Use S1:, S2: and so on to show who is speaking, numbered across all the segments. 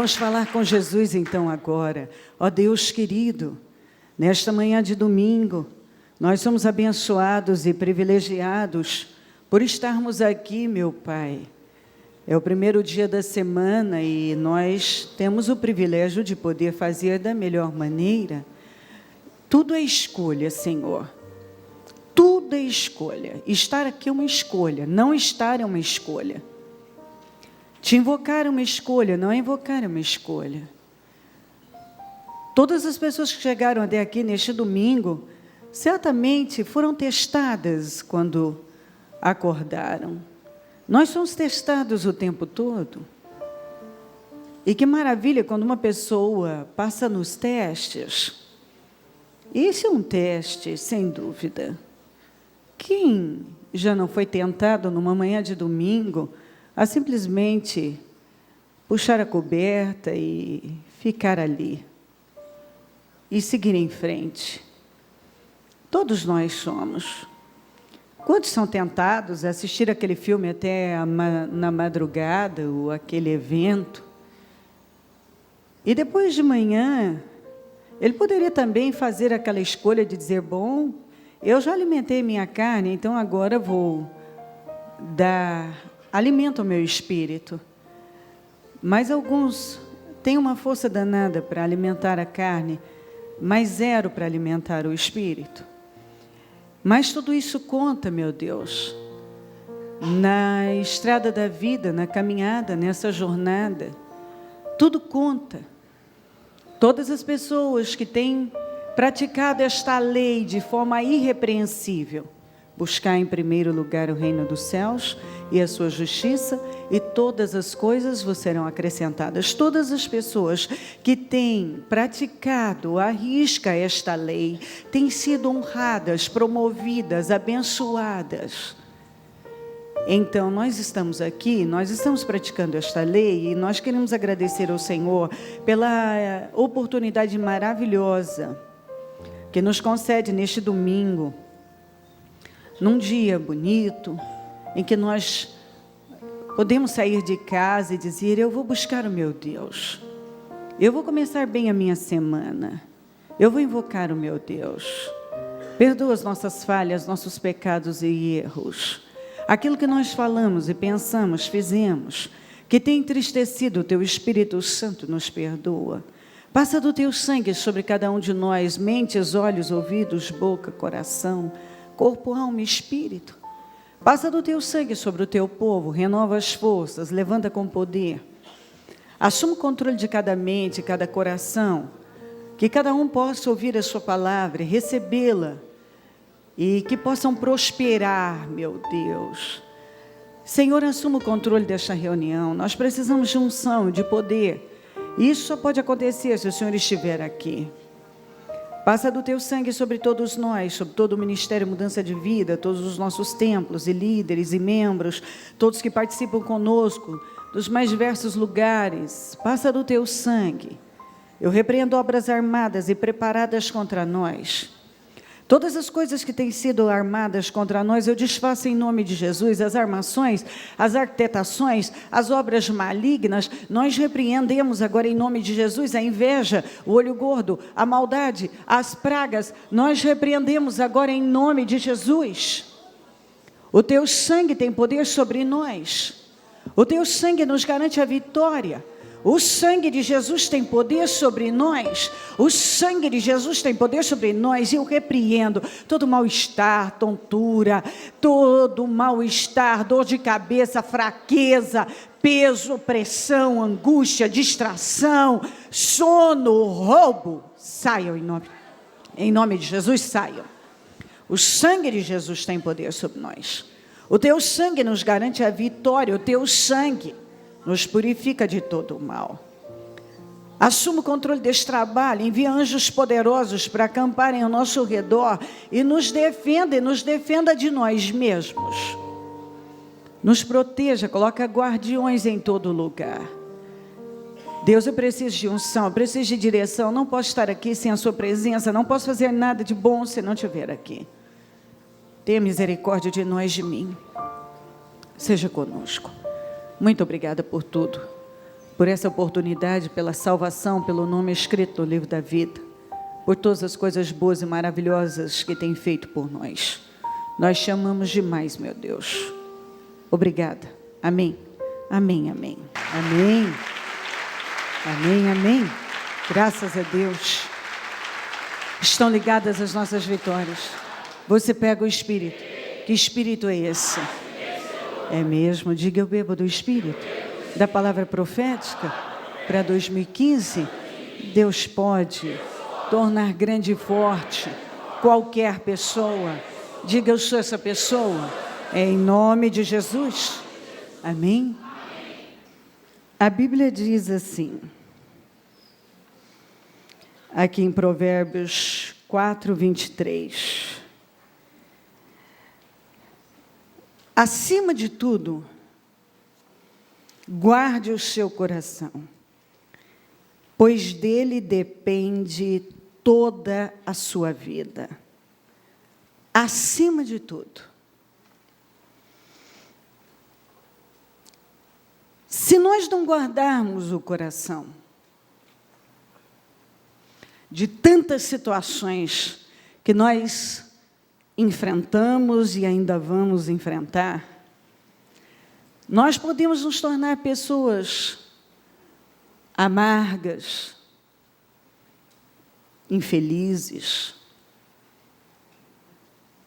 S1: Vamos falar com Jesus então agora. Ó Deus querido, nesta manhã de domingo, nós somos abençoados e privilegiados por estarmos aqui, meu Pai. É o primeiro dia da semana e nós temos o privilégio de poder fazer da melhor maneira. Tudo é escolha, Senhor. Tudo é escolha. Estar aqui é uma escolha, não estar é uma escolha. Te invocar é uma escolha, não invocar é uma escolha. Todas as pessoas que chegaram até aqui neste domingo, certamente foram testadas quando acordaram. Nós somos testados o tempo todo. E que maravilha quando uma pessoa passa nos testes. Esse é um teste, sem dúvida. Quem já não foi tentado numa manhã de domingo a simplesmente puxar a coberta e ficar ali e seguir em frente? Todos nós somos. Quantos são tentados a assistir aquele filme até na madrugada, ou aquele evento? E depois de manhã, ele poderia também fazer aquela escolha de dizer, bom, eu já alimentei minha carne, então agora vou dar alimento ao meu espírito. Mas alguns têm uma força danada para alimentar a carne, mas zero para alimentar o espírito. Mas tudo isso conta, meu Deus, na estrada da vida, na caminhada, nessa jornada. Tudo conta. Todas as pessoas que têm praticado esta lei de forma irrepreensível, buscar em primeiro lugar o reino dos céus e a sua justiça, e todas as coisas vos serão acrescentadas. Todas as pessoas que têm praticado à risca esta lei, têm sido honradas, promovidas, abençoadas. Então, nós estamos aqui, nós estamos praticando esta lei, e nós queremos agradecer ao Senhor pela oportunidade maravilhosa que nos concede neste domingo, num dia bonito, em que nós podemos sair de casa e dizer, eu vou buscar o meu Deus. Eu vou começar bem a minha semana. Eu vou invocar o meu Deus. Perdoa as nossas falhas, nossos pecados e erros. Aquilo que nós falamos e pensamos, fizemos, que tem entristecido o Teu Espírito Santo, nos perdoa. Passa do Teu sangue sobre cada um de nós, mentes, olhos, ouvidos, boca, coração, corpo, alma e espírito. Passa do Teu sangue sobre o Teu povo, renova as forças, levanta com poder. Assuma o controle de cada mente, cada coração, que cada um possa ouvir a Sua palavra, recebê-la, e que possam prosperar, meu Deus. Senhor, assuma o controle desta reunião. Nós precisamos de unção, de poder. Isso só pode acontecer se o Senhor estiver aqui. Passa do Teu sangue sobre todos nós, sobre todo o Ministério Mudança de Vida, todos os nossos templos e líderes e membros, todos que participam conosco, dos mais diversos lugares. Passa do Teu sangue. Eu repreendo obras armadas e preparadas contra nós. Todas as coisas que têm sido armadas contra nós, eu desfaço em nome de Jesus. As armações, as arquitetações, as obras malignas, nós repreendemos agora em nome de Jesus. A inveja, o olho gordo, a maldade, as pragas, nós repreendemos agora em nome de Jesus. O Teu sangue tem poder sobre nós. O Teu sangue nos garante a vitória. O sangue de Jesus tem poder sobre nós. O sangue de Jesus tem poder sobre nós. E eu repreendo todo mal-estar, tontura, todo mal-estar, dor de cabeça, fraqueza, peso, pressão, angústia, distração, sono, roubo. Saiam em nome de Jesus, saiam. O sangue de Jesus tem poder sobre nós. O Teu sangue nos garante a vitória. O Teu sangue nos purifica de todo o mal. Assuma o controle deste trabalho, envia anjos poderosos para acamparem ao nosso redor e nos defenda de nós mesmos. Nos proteja, coloca guardiões em todo lugar. Deus, eu preciso de unção, eu preciso de direção, não posso estar aqui sem a Sua presença, não posso fazer nada de bom se não estiver aqui. Tenha misericórdia de nós, de mim. Seja conosco. Muito obrigada por tudo. por essa oportunidade, pela salvação, pelo nome escrito no livro da vida, por todas as coisas boas e maravilhosas que tem feito por nós. Nós te amamos demais, meu Deus. Obrigada. Amém. Amém, amém. Amém. Amém, amém. Graças a Deus. Estão ligadas as nossas vitórias. Você pega o Espírito. Que Espírito é esse? É mesmo? Diga, eu bebo do Espírito. Da palavra profética para 2015. Deus pode tornar grande e forte qualquer pessoa. Diga, eu sou essa pessoa. É em nome de Jesus. Amém? A Bíblia diz assim, aqui em Provérbios 4, 23. Acima de tudo, guarde o seu coração, pois dele depende toda a sua vida. Acima de tudo. Se nós não guardarmos o coração de tantas situações que nós enfrentamos e ainda vamos enfrentar, nós podemos nos tornar pessoas amargas, infelizes.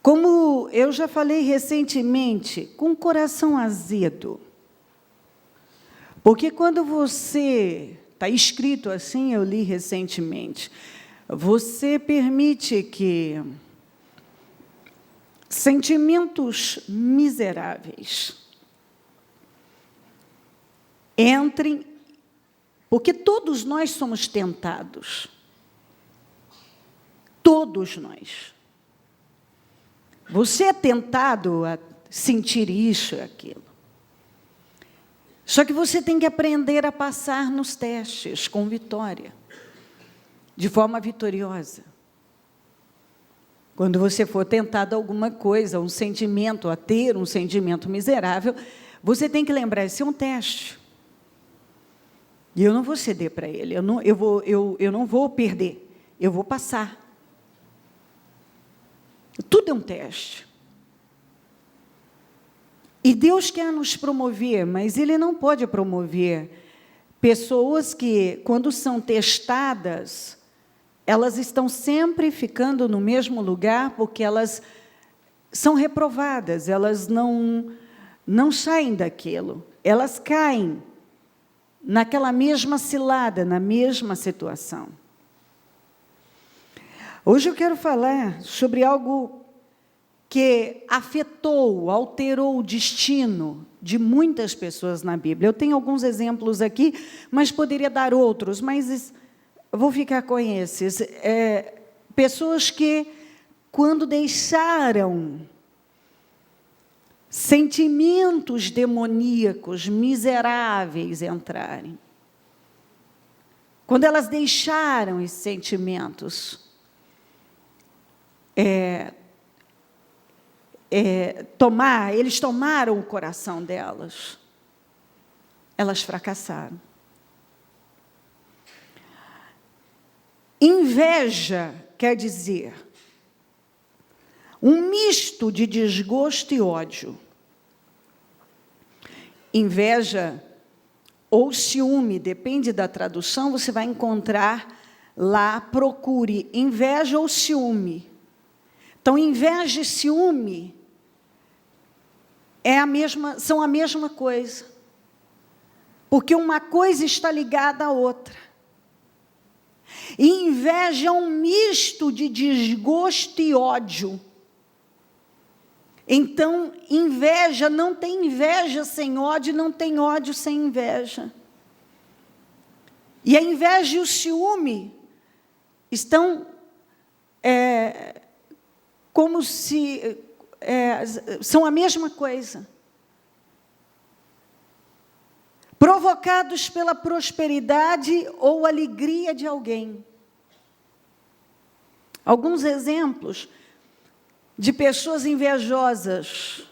S1: Como eu já falei recentemente, com o coração azedo. Porque quando você, está escrito assim, eu li recentemente, você permite que sentimentos miseráveis entrem, porque todos nós somos tentados. Todos nós. Você é tentado a sentir isso e aquilo. Só que você tem que aprender a passar nos testes com vitória, de forma vitoriosa. Quando você for tentado a alguma coisa, um sentimento, a ter um sentimento miserável, você tem que lembrar, esse é um teste. E eu não vou ceder para ele, eu não vou perder, eu vou passar. Tudo é um teste. E Deus quer nos promover, mas Ele não pode promover pessoas que, quando são testadas, elas estão sempre ficando no mesmo lugar, porque elas são reprovadas, elas não saem daquilo, elas caem naquela mesma cilada, na mesma situação. Hoje eu quero falar sobre algo que afetou, alterou o destino de muitas pessoas na Bíblia. Eu tenho alguns exemplos aqui, mas poderia dar outros, mas vou ficar com esses. Pessoas que, quando deixaram sentimentos demoníacos, miseráveis entrarem, quando elas deixaram esses sentimentos, eles tomaram o coração delas, elas fracassaram. Inveja quer dizer um misto de desgosto e ódio. Inveja ou ciúme, depende da tradução, você vai encontrar lá, procure inveja ou ciúme. Então, inveja e ciúme são a mesma coisa, porque uma coisa está ligada à outra. E inveja é um misto de desgosto e ódio. Então, inveja, não tem inveja sem ódio, não tem ódio sem inveja. E a inveja e o ciúme estão como se são a mesma coisa. Provocados pela prosperidade ou alegria de alguém. Alguns exemplos de pessoas invejosas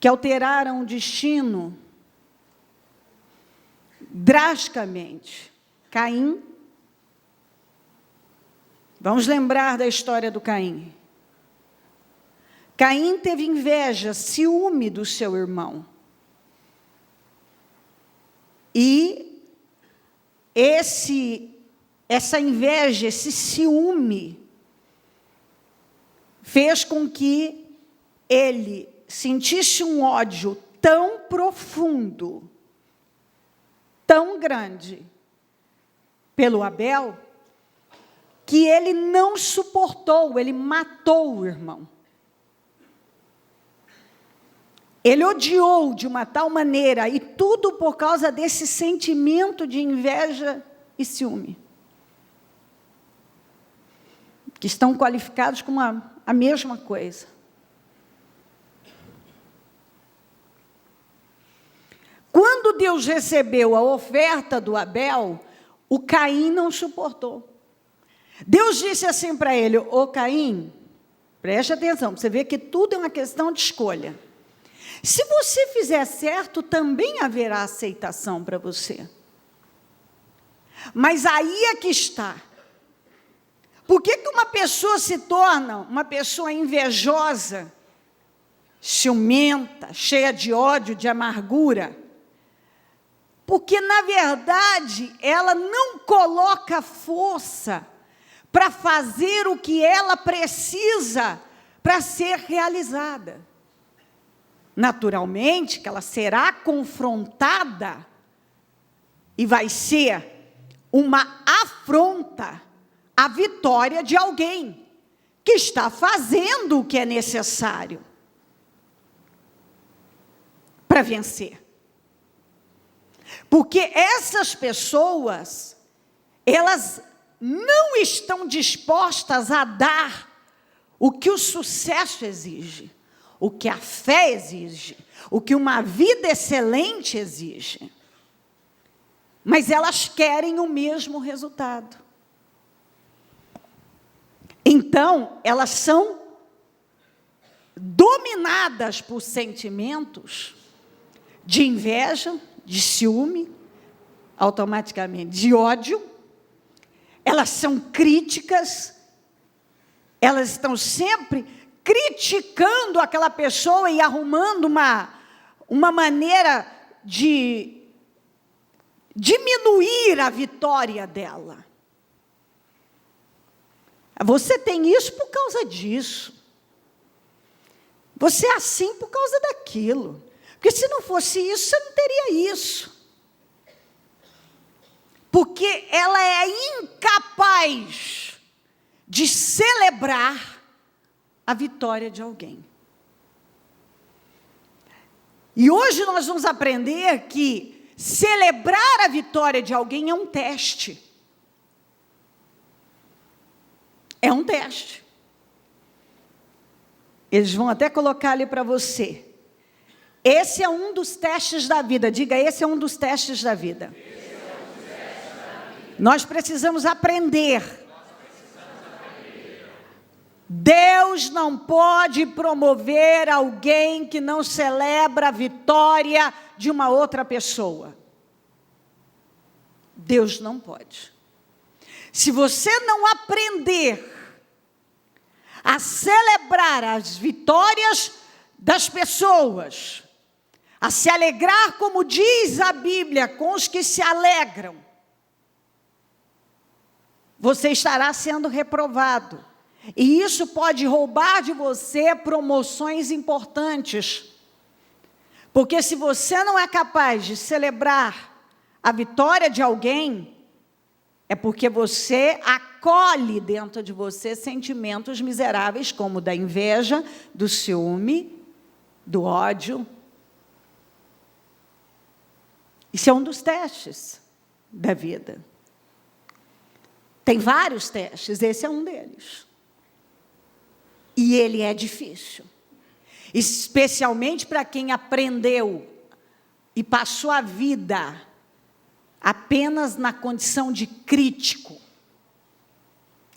S1: que alteraram o destino drasticamente. Caim, vamos lembrar da história do Caim. Caim teve inveja, ciúme do seu irmão. E essa inveja, esse ciúme, fez com que ele sentisse um ódio tão profundo, tão grande, pelo Abel, que ele não suportou, ele matou o irmão. Ele odiou de uma tal maneira, e tudo por causa desse sentimento de inveja e ciúme, que estão qualificados como a mesma coisa. Quando Deus recebeu a oferta do Abel, o Caim não suportou. Deus disse assim para ele: ô Caim, preste atenção, você vê que tudo é uma questão de escolha. Se você fizer certo, também haverá aceitação para você. Mas aí é que está. Por que uma pessoa se torna uma pessoa invejosa, ciumenta, cheia de ódio, de amargura? Porque, na verdade, ela não coloca força para fazer o que ela precisa para ser realizada. Naturalmente, que ela será confrontada e vai ser uma afronta à vitória de alguém que está fazendo o que é necessário para vencer. Porque essas pessoas, elas não estão dispostas a dar o que o sucesso exige, o que a fé exige, o que uma vida excelente exige. Mas elas querem o mesmo resultado. Então, elas são dominadas por sentimentos de inveja, de ciúme, automaticamente, de ódio. Elas são críticas, elas estão sempre criticando aquela pessoa e arrumando uma maneira de diminuir a vitória dela. Você tem isso por causa disso. Você é assim por causa daquilo. Porque se não fosse isso, você não teria isso. Porque ela é incapaz de celebrar a vitória de alguém. E hoje nós vamos aprender que celebrar a vitória de alguém é um teste. É um teste. Eles vão até colocar ali para você. Esse é um dos testes da vida. Diga, esse é um dos testes da vida. Nós precisamos aprender. Deus não pode promover alguém que não celebra a vitória de uma outra pessoa. Deus não pode. Se você não aprender a celebrar as vitórias das pessoas, a se alegrar, como diz a Bíblia, com os que se alegram, você estará sendo reprovado. E isso pode roubar de você promoções importantes. Porque se você não é capaz de celebrar a vitória de alguém, é porque você acolhe dentro de você sentimentos miseráveis, como da inveja, do ciúme, do ódio. Isso é um dos testes da vida. Tem vários testes, esse é um deles. E ele é difícil. Especialmente para quem aprendeu e passou a vida apenas na condição de crítico.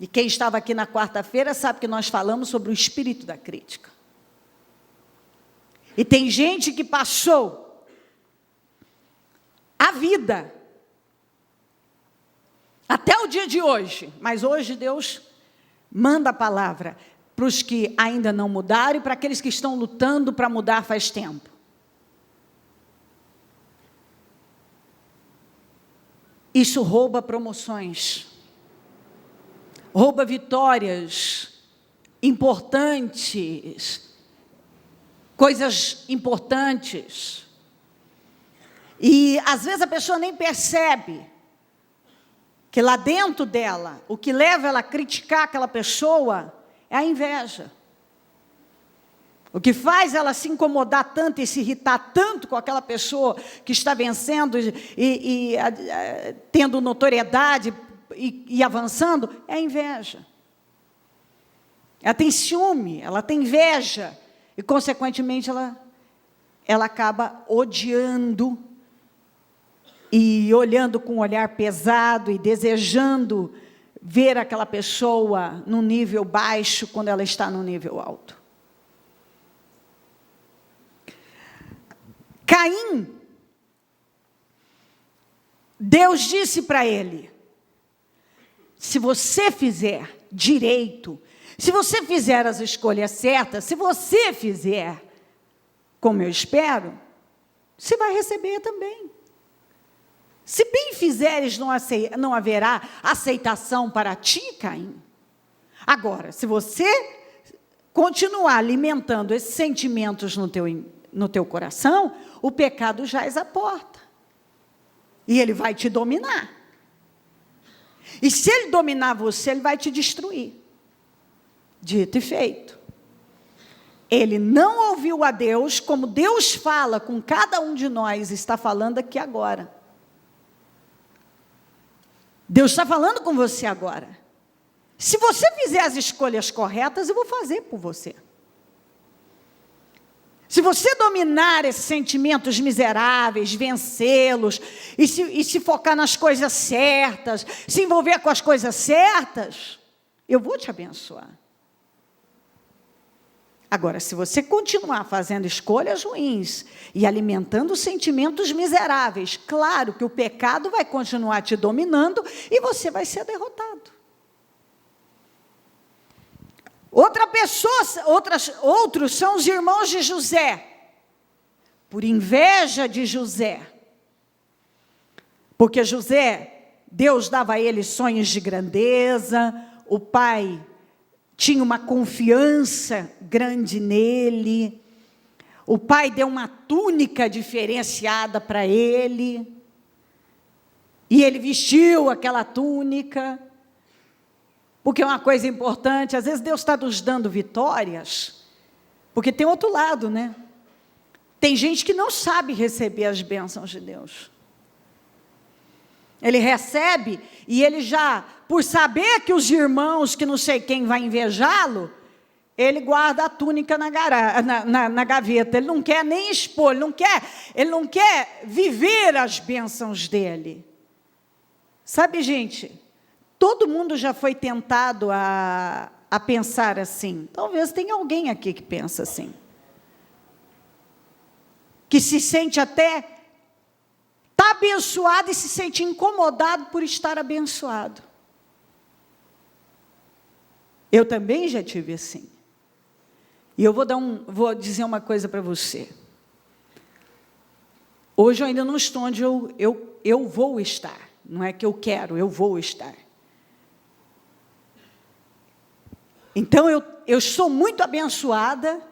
S1: E quem estava aqui na quarta-feira sabe que nós falamos sobre o espírito da crítica. E tem gente que passou a vida. Até o dia de hoje. Mas hoje Deus manda a palavra para os que ainda não mudaram e para aqueles que estão lutando para mudar faz tempo. Isso rouba promoções, rouba vitórias importantes, coisas importantes. E às vezes a pessoa nem percebe que lá dentro dela, o que leva ela a criticar aquela pessoa é a inveja. O que faz ela se incomodar tanto e se irritar tanto com aquela pessoa que está vencendo e tendo notoriedade e avançando, é a inveja. Ela tem ciúme, ela tem inveja e, consequentemente, ela acaba odiando e olhando com um olhar pesado e desejando ver aquela pessoa num nível baixo quando ela está no nível alto. Caim, Deus disse para ele: se você fizer direito, se você fizer as escolhas certas, se você fizer como eu espero, você vai receber também. Se bem fizeres, não haverá aceitação para ti, Caim. Agora, se você continuar alimentando esses sentimentos no teu coração, o pecado jaz à porta. E ele vai te dominar. E se ele dominar você, ele vai te destruir. Dito e feito. Ele não ouviu a Deus, como Deus fala com cada um de nós, está falando aqui agora. Deus está falando com você agora. Se você fizer as escolhas corretas, eu vou fazer por você. Se você dominar esses sentimentos miseráveis, vencê-los, e se focar nas coisas certas, se envolver com as coisas certas, eu vou te abençoar. Agora, se você continuar fazendo escolhas ruins e alimentando sentimentos miseráveis, claro que o pecado vai continuar te dominando e você vai ser derrotado. Outros são os irmãos de José, por inveja de José. Porque José, Deus dava a ele sonhos de grandeza, o pai tinha uma confiança grande nele, o pai deu uma túnica diferenciada para ele, e ele vestiu aquela túnica. Porque é uma coisa importante, às vezes Deus está nos dando vitórias, porque tem outro lado, né? Tem gente que não sabe receber as bênçãos de Deus. Ele recebe e ele já, por saber que os irmãos, que não sei quem vai invejá-lo, ele guarda a túnica na gaveta, ele não quer nem expor, ele não quer viver as bênçãos dele. Sabe, gente, todo mundo já foi tentado a pensar assim. Talvez tenha alguém aqui que pensa assim. Que se sente até, está abençoado e se sente incomodado por estar abençoado. Eu também já tive assim. E eu vou dizer uma coisa para você. Hoje eu ainda não estou onde eu vou estar. Não é que eu quero, eu vou estar. Então, eu sou muito abençoada,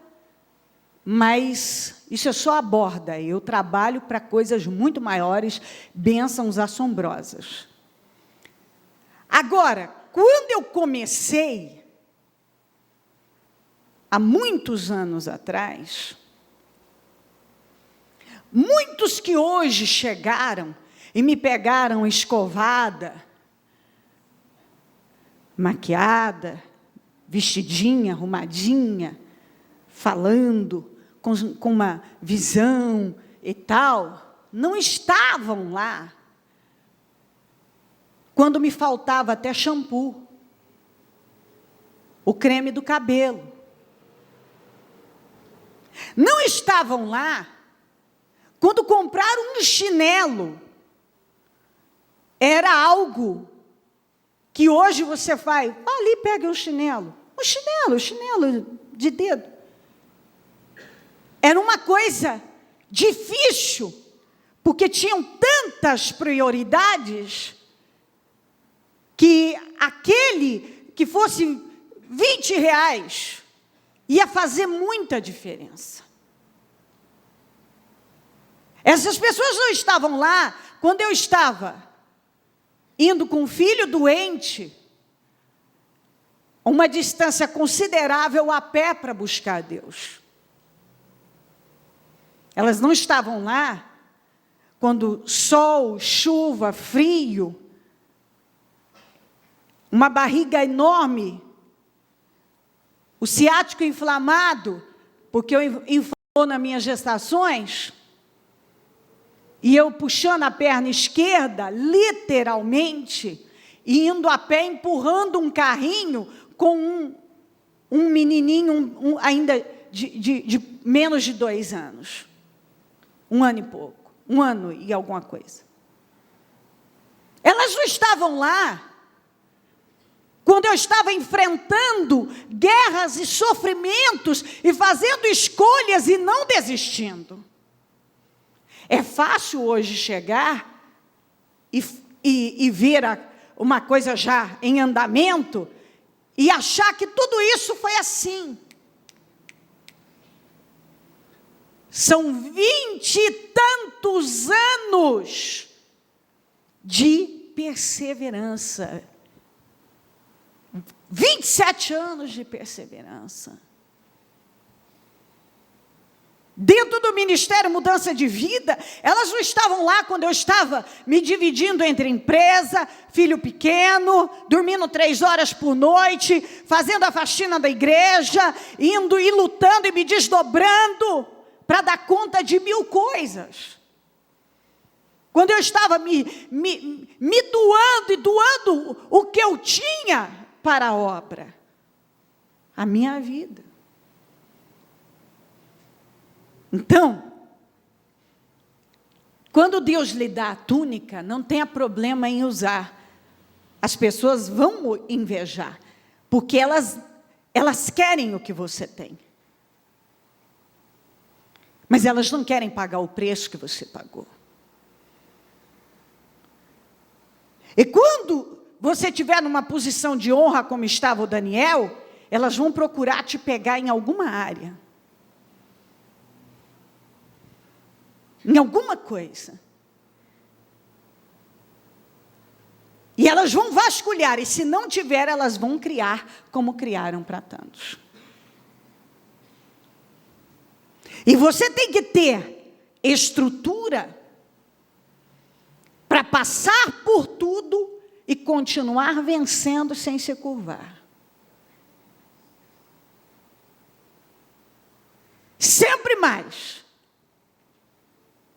S1: mas isso é só a borda. Eu trabalho para coisas muito maiores, bênçãos assombrosas. Agora, quando eu comecei, há muitos anos atrás, muitos que hoje chegaram e me pegaram escovada, maquiada, vestidinha, arrumadinha, falando, com uma visão e tal, não estavam lá quando me faltava até shampoo, o creme do cabelo. Não estavam lá quando compraram um chinelo era algo que hoje você faz. Ali pega um chinelo. Um chinelo de dedo. Era uma coisa difícil, porque tinham tantas prioridades, que aquele que fosse R$20 ia fazer muita diferença. Essas pessoas não estavam lá quando eu estava indo com um filho doente, uma distância considerável a pé para buscar Deus. Elas não estavam lá quando sol, chuva, frio, uma barriga enorme, o ciático inflamado, porque eu inflamou nas minhas gestações, e eu puxando a perna esquerda, literalmente, e indo a pé, empurrando um carrinho com um menininho ainda de menos de 2 anos. 1 ano e pouco. 1 ano e alguma coisa. Elas não estavam lá quando eu estava enfrentando guerras e sofrimentos e fazendo escolhas e não desistindo. É fácil hoje chegar e ver uma coisa já em andamento e achar que tudo isso foi assim. São 20 e tantos anos de perseverança. 27 anos de perseverança. Dentro do Ministério Mudança de Vida, elas não estavam lá quando eu estava me dividindo entre empresa, filho pequeno, dormindo 3 horas por noite, fazendo a faxina da igreja, indo e lutando e me desdobrando para dar conta de 1000 coisas. Quando eu estava me doando e doando o que eu tinha para a obra, a minha vida. Então, quando Deus lhe dá a túnica, não tenha problema em usar. As pessoas vão invejar, porque elas querem o que você tem. Mas elas não querem pagar o preço que você pagou. E quando você estiver numa posição de honra, como estava o Daniel, elas vão procurar te pegar em alguma área. Em alguma coisa. E elas vão vasculhar, e se não tiver, elas vão criar como criaram para tantos. E você tem que ter estrutura para passar por tudo e continuar vencendo sem se curvar. Sempre mais.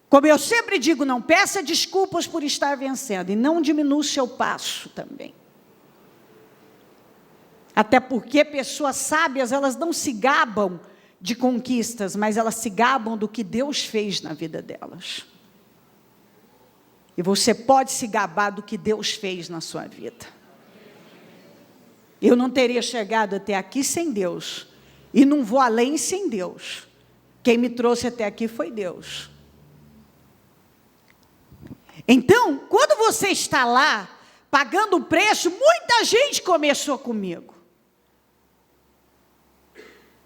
S1: Como eu sempre digo, não peça desculpas por estar vencendo e não diminua o seu passo também. Até porque pessoas sábias, elas não se gabam de conquistas, mas elas se gabam do que Deus fez na vida delas. E você pode se gabar do que Deus fez na sua vida. Eu não teria chegado até aqui sem Deus. E não vou além sem Deus. Quem me trouxe até aqui foi Deus. Então, quando você está lá, pagando o preço, muita gente começou comigo.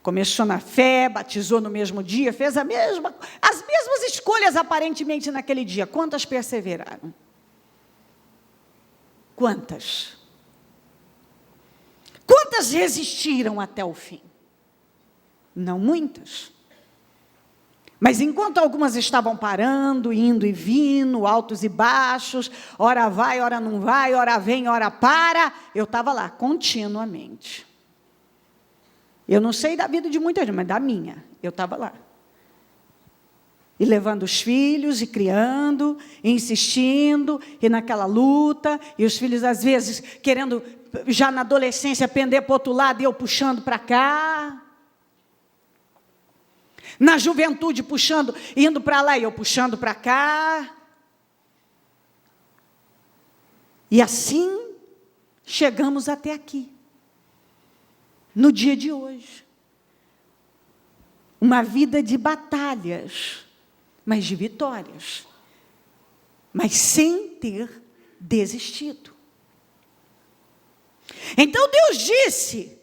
S1: Começou na fé, batizou no mesmo dia, fez as mesmas escolhas aparentemente naquele dia. Quantas perseveraram? Quantas? Quantas resistiram até o fim? Não muitas. Mas enquanto algumas estavam parando, indo e vindo, altos e baixos, ora vai, ora não vai, ora vem, ora para, eu estava lá continuamente. Eu não sei da vida de muita gente, mas da minha, eu estava lá. E levando os filhos, e criando, e insistindo, e naquela luta, e os filhos às vezes querendo, já na adolescência, pender para o outro lado, e eu puxando para cá. Na juventude puxando, indo para lá e eu puxando para cá. E assim chegamos até aqui, no dia de hoje. Uma vida de batalhas, mas de vitórias, mas sem ter desistido. Então Deus disse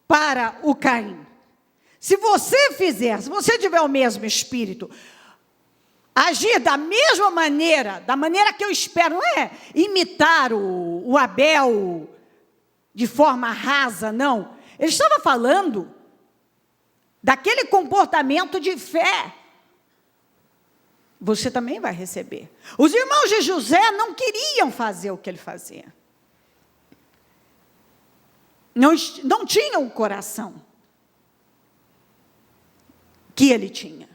S1: para o Caim: se você fizer, se você tiver o mesmo espírito, agir da mesma maneira, da maneira que eu espero, não é imitar o Abel de forma rasa, não. Ele estava falando daquele comportamento de fé. Você também vai receber. Os irmãos de José não queriam fazer o que ele fazia. Não tinham o coração que ele tinha.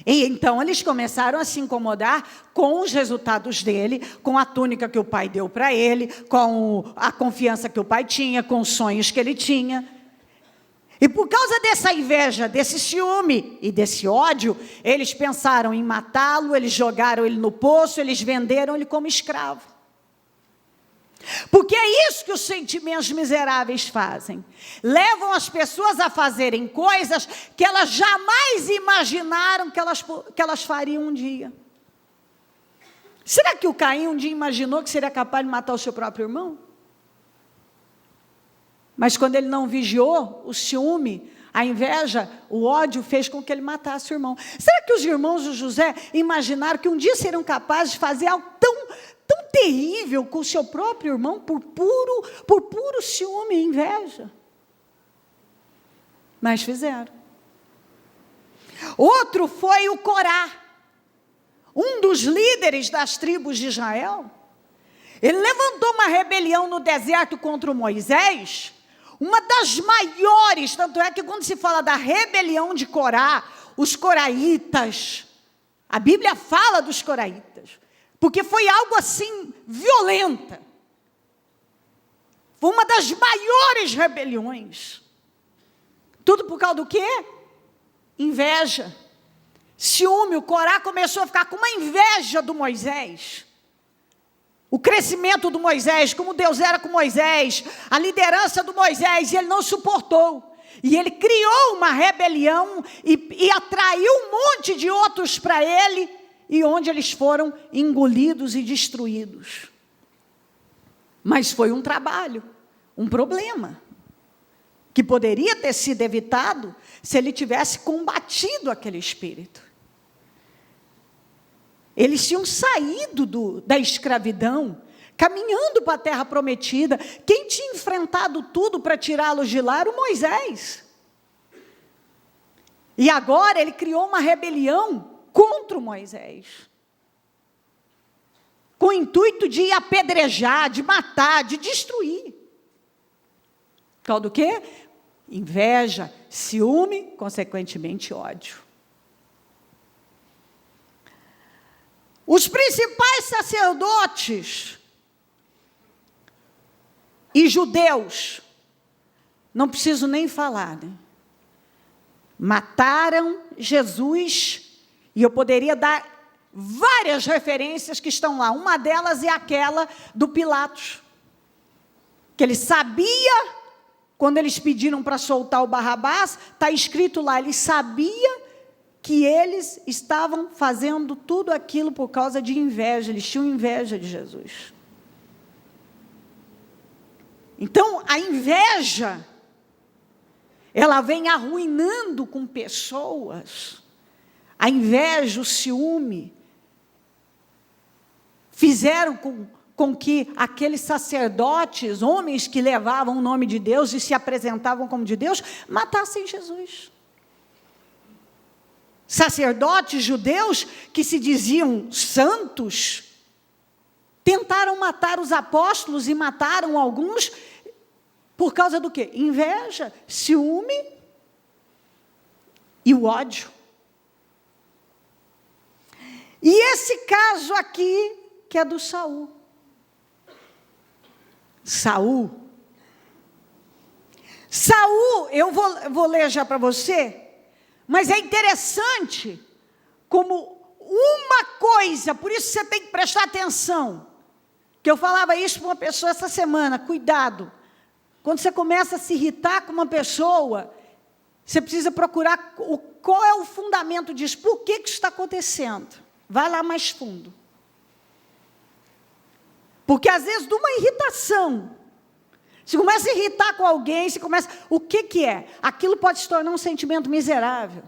S1: E então eles começaram a se incomodar com os resultados dele, com a túnica que o pai deu para ele, com a confiança que o pai tinha, com os sonhos que ele tinha. E por causa dessa inveja, desse ciúme e desse ódio, eles pensaram em matá-lo, eles jogaram ele no poço, eles venderam ele como escravo. Porque é isso que os sentimentos miseráveis fazem. Levam as pessoas a fazerem coisas que elas jamais imaginaram que elas fariam um dia. Será que o Caim um dia imaginou que seria capaz de matar o seu próprio irmão? Mas quando ele não vigiou, o ciúme, a inveja, o ódio fez com que ele matasse o irmão. Será que os irmãos de José imaginaram que um dia seriam capazes de fazer algo tão terrível com o seu próprio irmão por puro ciúme e inveja? Mas fizeram. Outro foi o Corá, um dos líderes das tribos de Israel. Ele levantou uma rebelião no deserto contra o Moisés, uma das maiores, tanto é que quando se fala da rebelião de Corá, os coraitas, a Bíblia fala dos coraitas, porque foi algo assim, violenta. Foi uma das maiores rebeliões. Tudo por causa do quê? Inveja, ciúme. O Corá começou a ficar com uma inveja do Moisés. O crescimento do Moisés, como Deus era com Moisés, a liderança do Moisés, e ele não suportou. E ele criou uma rebelião e atraiu um monte de outros para ele, e onde eles foram engolidos e destruídos. Mas foi um trabalho, um problema, que poderia ter sido evitado se ele tivesse combatido aquele espírito. Eles tinham saído da escravidão, caminhando para a terra prometida. Quem tinha enfrentado tudo para tirá-los de lá era o Moisés. E agora ele criou uma rebelião contra o Moisés, com o intuito de apedrejar, de matar, de destruir. Por causa do quê? Inveja, ciúme, consequentemente ódio. Os principais sacerdotes e judeus, não preciso nem falar, né? Mataram Jesus, e eu poderia dar várias referências que estão lá. Uma delas é aquela do Pilatos, que ele sabia, quando eles pediram para soltar o Barrabás, está escrito lá, ele sabia que eles estavam fazendo tudo aquilo por causa de inveja, eles tinham inveja de Jesus. Então, a inveja, ela vem arruinando com pessoas. A inveja, o ciúme, fizeram com que aqueles sacerdotes, homens que levavam o nome de Deus e se apresentavam como de Deus, matassem Jesus. Sacerdotes judeus que se diziam santos, tentaram matar os apóstolos e mataram alguns por causa do quê? Inveja, ciúme e o ódio. E esse caso aqui, que é do Saul. Saul, eu vou ler já para você, mas é interessante como uma coisa, por isso você tem que prestar atenção. que eu falava isso para uma pessoa essa semana, cuidado. Quando você começa a se irritar com uma pessoa, você precisa procurar qual é o fundamento disso, por que isso está acontecendo. Vai lá mais fundo. Porque, às vezes, de uma irritação, você começa a irritar com alguém, o que é? Aquilo pode se tornar um sentimento miserável.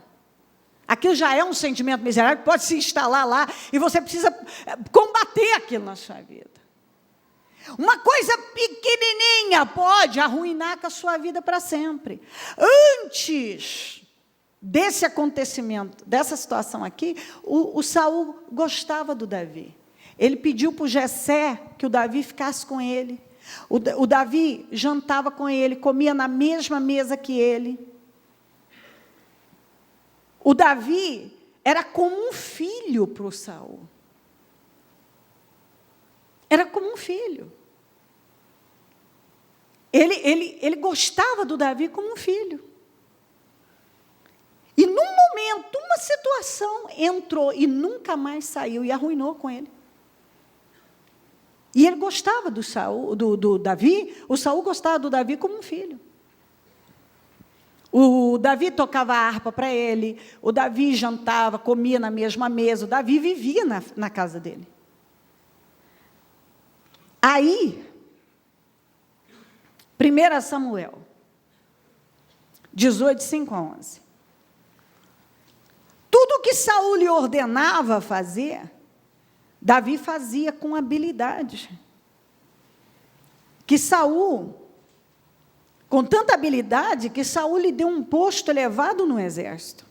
S1: Aquilo já é um sentimento miserável, pode se instalar lá, e você precisa combater aquilo na sua vida. Uma coisa pequenininha pode arruinar com a sua vida para sempre. Antes desse acontecimento, dessa situação aqui, o Saul gostava do Davi. Ele pediu para o Jessé que o Davi ficasse com ele. O Davi jantava com ele, comia na mesma mesa que ele. O Davi era como um filho para o Saul. Era como um filho. Ele gostava do Davi como um filho. E num momento, uma situação entrou e nunca mais saiu e arruinou com ele. E ele gostava do Davi, o Saul gostava do Davi como um filho. O Davi tocava a harpa para ele, o Davi jantava, comia na mesma mesa, o Davi vivia na casa dele. Aí, 1 Samuel, 18, 5 a 11. Tudo que Saul lhe ordenava fazer, Davi fazia com habilidade. Com tanta habilidade, que Saul lhe deu um posto elevado no exército.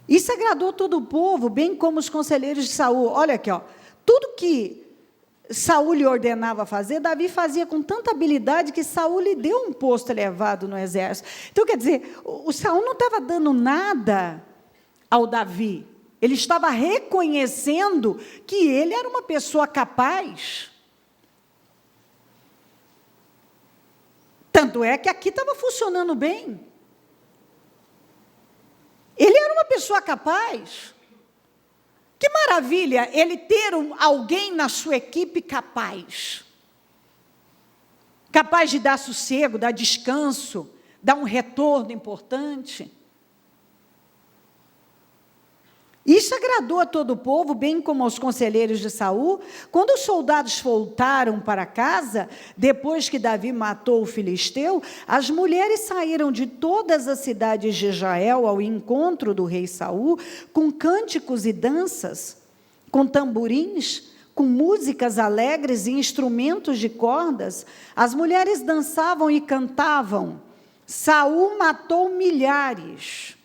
S1: Isso agradou todo o povo, bem como os conselheiros de Saul. Olha aqui, tudo que Saul lhe ordenava fazer, Davi fazia com tanta habilidade que Saul lhe deu um posto elevado no exército. Então, quer dizer, o Saul não estava dando nada ao Davi. Ele estava reconhecendo que ele era uma pessoa capaz. Tanto é que aqui estava funcionando bem. Ele era uma pessoa capaz. Que maravilha ele ter alguém na sua equipe capaz. Capaz de dar sossego, dar descanso, dar um retorno importante. Isso agradou a todo o povo, bem como aos conselheiros de Saul. Quando os soldados voltaram para casa, depois que Davi matou o filisteu, as mulheres saíram de todas as cidades de Israel ao encontro do rei Saul, com cânticos e danças, com tamborins, com músicas alegres e instrumentos de cordas. As mulheres dançavam e cantavam: Saul matou milhares,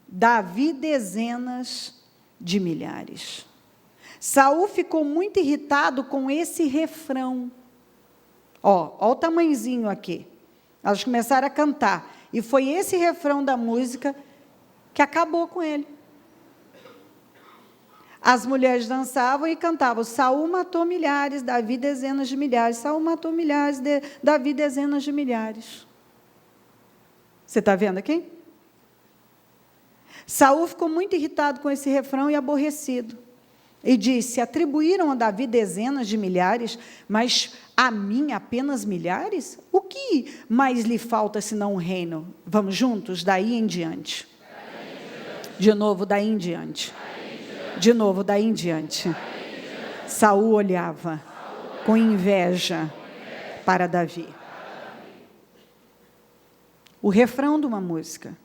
S1: Davi dezenas de milhares. Saul ficou muito irritado com esse refrão. Ó o tamanhozinho aqui. Elas começaram a cantar. E foi esse refrão da música que acabou com ele. As mulheres dançavam e cantavam: Saul matou milhares, Davi dezenas de milhares. Saul matou milhares, Davi dezenas de milhares. Você está vendo aqui? Saul ficou muito irritado com esse refrão e aborrecido. E disse: atribuíram a Davi dezenas de milhares, mas a mim apenas milhares? O que mais lhe falta senão um reino? Vamos juntos? Daí em diante. De novo, daí em diante. De novo, daí em diante. Saul olhava com inveja para Davi. O refrão de uma música.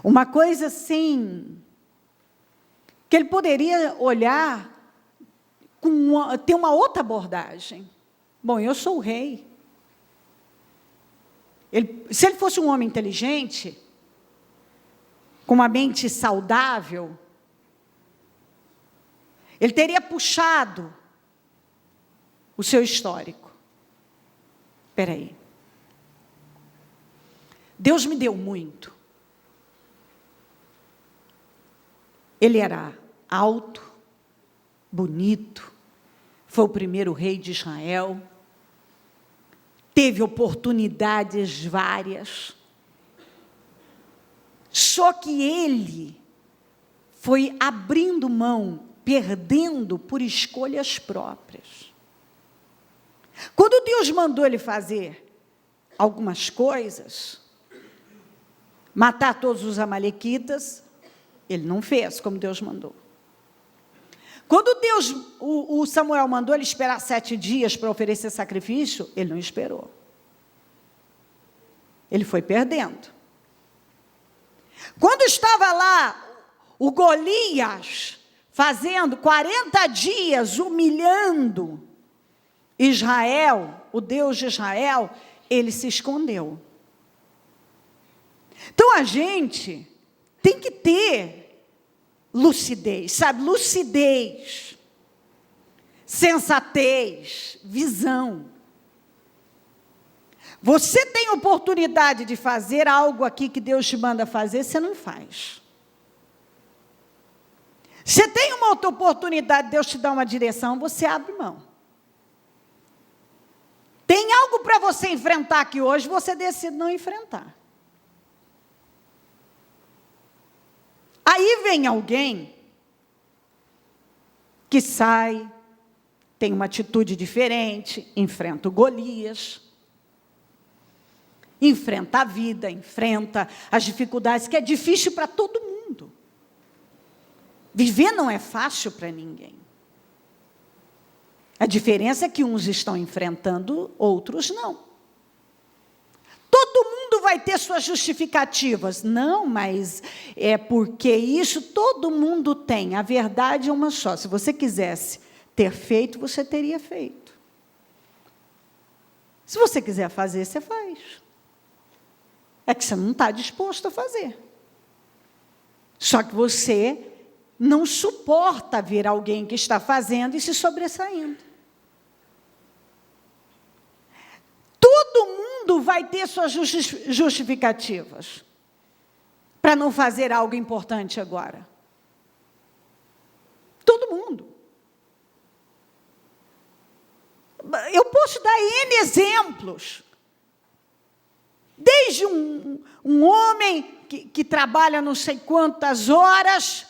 S1: Uma coisa assim, que ele poderia olhar, ter uma outra abordagem. Bom, eu sou o rei. Se ele fosse um homem inteligente, com uma mente saudável, ele teria puxado o seu histórico. Espera aí. Deus me deu muito. Ele era alto, bonito, foi o primeiro rei de Israel, teve oportunidades várias, só que ele foi abrindo mão, perdendo por escolhas próprias. Quando Deus mandou ele fazer algumas coisas, matar todos os amalequitas, ele não fez como Deus mandou. Quando o Samuel mandou ele esperar 7 dias para oferecer sacrifício, ele não esperou. Ele foi perdendo. Quando estava lá o Golias fazendo 40 dias, humilhando Israel, o Deus de Israel, ele se escondeu. Então a gente tem que ter lucidez, sabe? Lucidez, sensatez, visão. Você tem oportunidade de fazer algo aqui que Deus te manda fazer, você não faz. Você tem uma outra oportunidade, Deus te dá uma direção, você abre mão. Tem algo para você enfrentar aqui hoje, você decide não enfrentar. Aí vem alguém que sai, tem uma atitude diferente, enfrenta o Golias, enfrenta a vida, enfrenta as dificuldades, que é difícil para todo mundo. Viver não é fácil para ninguém. A diferença é que uns estão enfrentando, outros não. Todo mundo vai ter suas justificativas. Não, mas é porque isso todo mundo tem. A verdade é uma só. Se você quisesse ter feito, você teria feito. Se você quiser fazer, você faz. É que você não está disposto a fazer. Só que você não suporta ver alguém que está fazendo e se sobressaindo. Todo mundo vai ter suas justificativas para não fazer algo importante agora. Todo mundo. Eu posso dar N exemplos. Desde um homem que trabalha não sei quantas horas,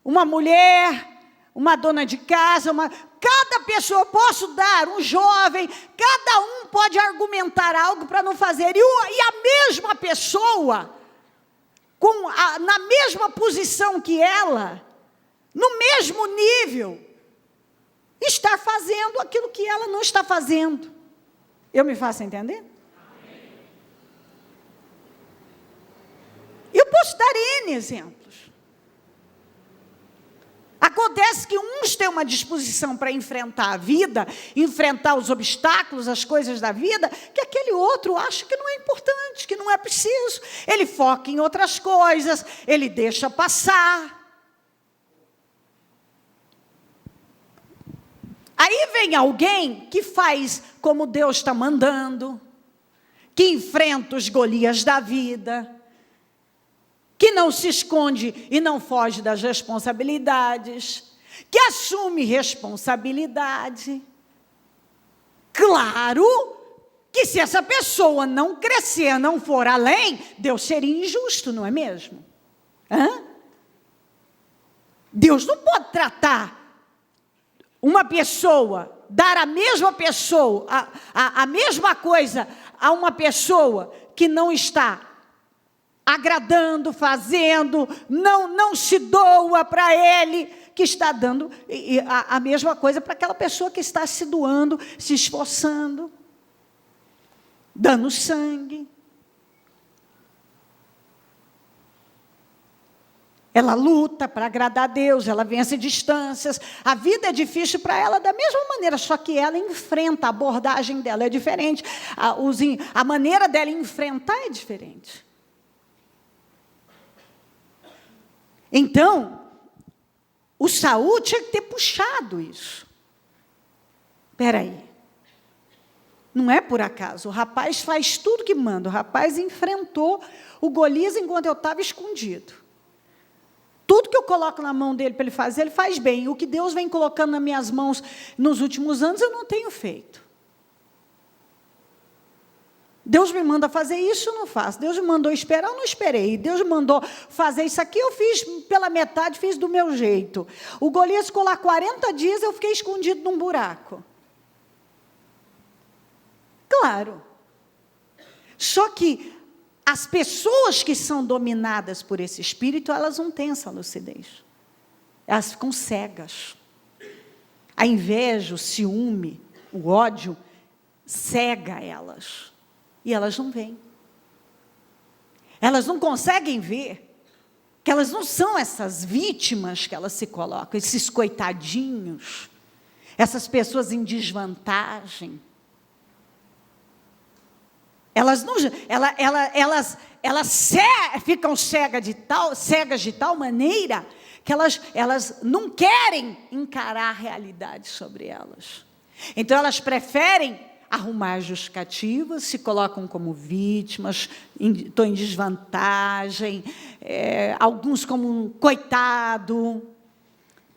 S1: uma mulher, uma dona de casa, cada pessoa, posso dar, um jovem, cada um pode argumentar algo para não fazer. E a mesma pessoa, na mesma posição que ela, no mesmo nível, está fazendo aquilo que ela não está fazendo. Eu me faço entender? Eu posso dar N exemplos. Acontece que uns têm uma disposição para enfrentar a vida, enfrentar os obstáculos, as coisas da vida, que aquele outro acha que não é importante, que não é preciso. Ele foca em outras coisas, ele deixa passar. Aí vem alguém que faz como Deus está mandando, que enfrenta os Golias da vida, que não se esconde e não foge das responsabilidades, que assume responsabilidade. Claro que se essa pessoa não crescer, não for além, Deus seria injusto, não é mesmo? Deus não pode tratar uma pessoa, dar a mesma pessoa, a mesma coisa a uma pessoa que não está agradando, fazendo, não se doa para ele, que está dando a mesma coisa para aquela pessoa que está se doando, se esforçando, dando sangue. Ela luta para agradar a Deus, ela vence distâncias. A vida é difícil para ela da mesma maneira, só que ela enfrenta, a abordagem dela é diferente, a maneira dela enfrentar é diferente. Então, o Saul tinha que ter puxado isso. Espera aí. Não é por acaso. O rapaz faz tudo que manda. O rapaz enfrentou o Golias enquanto eu estava escondido. Tudo que eu coloco na mão dele para ele fazer, ele faz bem. O que Deus vem colocando nas minhas mãos nos últimos anos, eu não tenho feito. Deus me manda fazer isso, eu não faço. Deus me mandou esperar, eu não esperei. Deus me mandou fazer isso aqui, eu fiz pela metade, fiz do meu jeito. O Golias ficou lá 40 dias, eu fiquei escondido num buraco. Claro. Só que as pessoas que são dominadas por esse espírito, elas não têm essa lucidez. Elas ficam cegas. A inveja, o ciúme, o ódio, cega elas. E elas não veem. Elas não conseguem ver que elas não são essas vítimas que elas se colocam, esses coitadinhos, essas pessoas em desvantagem. Elas não, ficam cegas de tal maneira que elas não querem encarar a realidade sobre elas. Então elas preferem arrumar justificativas, se colocam como vítimas, estou em desvantagem, alguns como um coitado,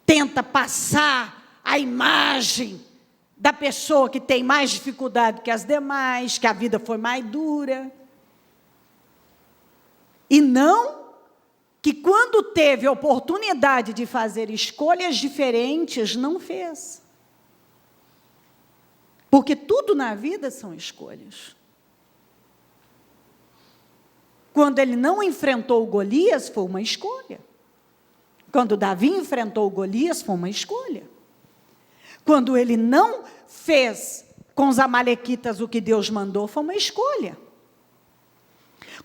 S1: tenta passar a imagem da pessoa que tem mais dificuldade que as demais, que a vida foi mais dura. E não que quando teve a oportunidade de fazer escolhas diferentes, não fez. Porque tudo na vida são escolhas. Quando ele não enfrentou o Golias, foi uma escolha. Quando Davi enfrentou o Golias, foi uma escolha. Quando ele não fez com os amalequitas o que Deus mandou, foi uma escolha.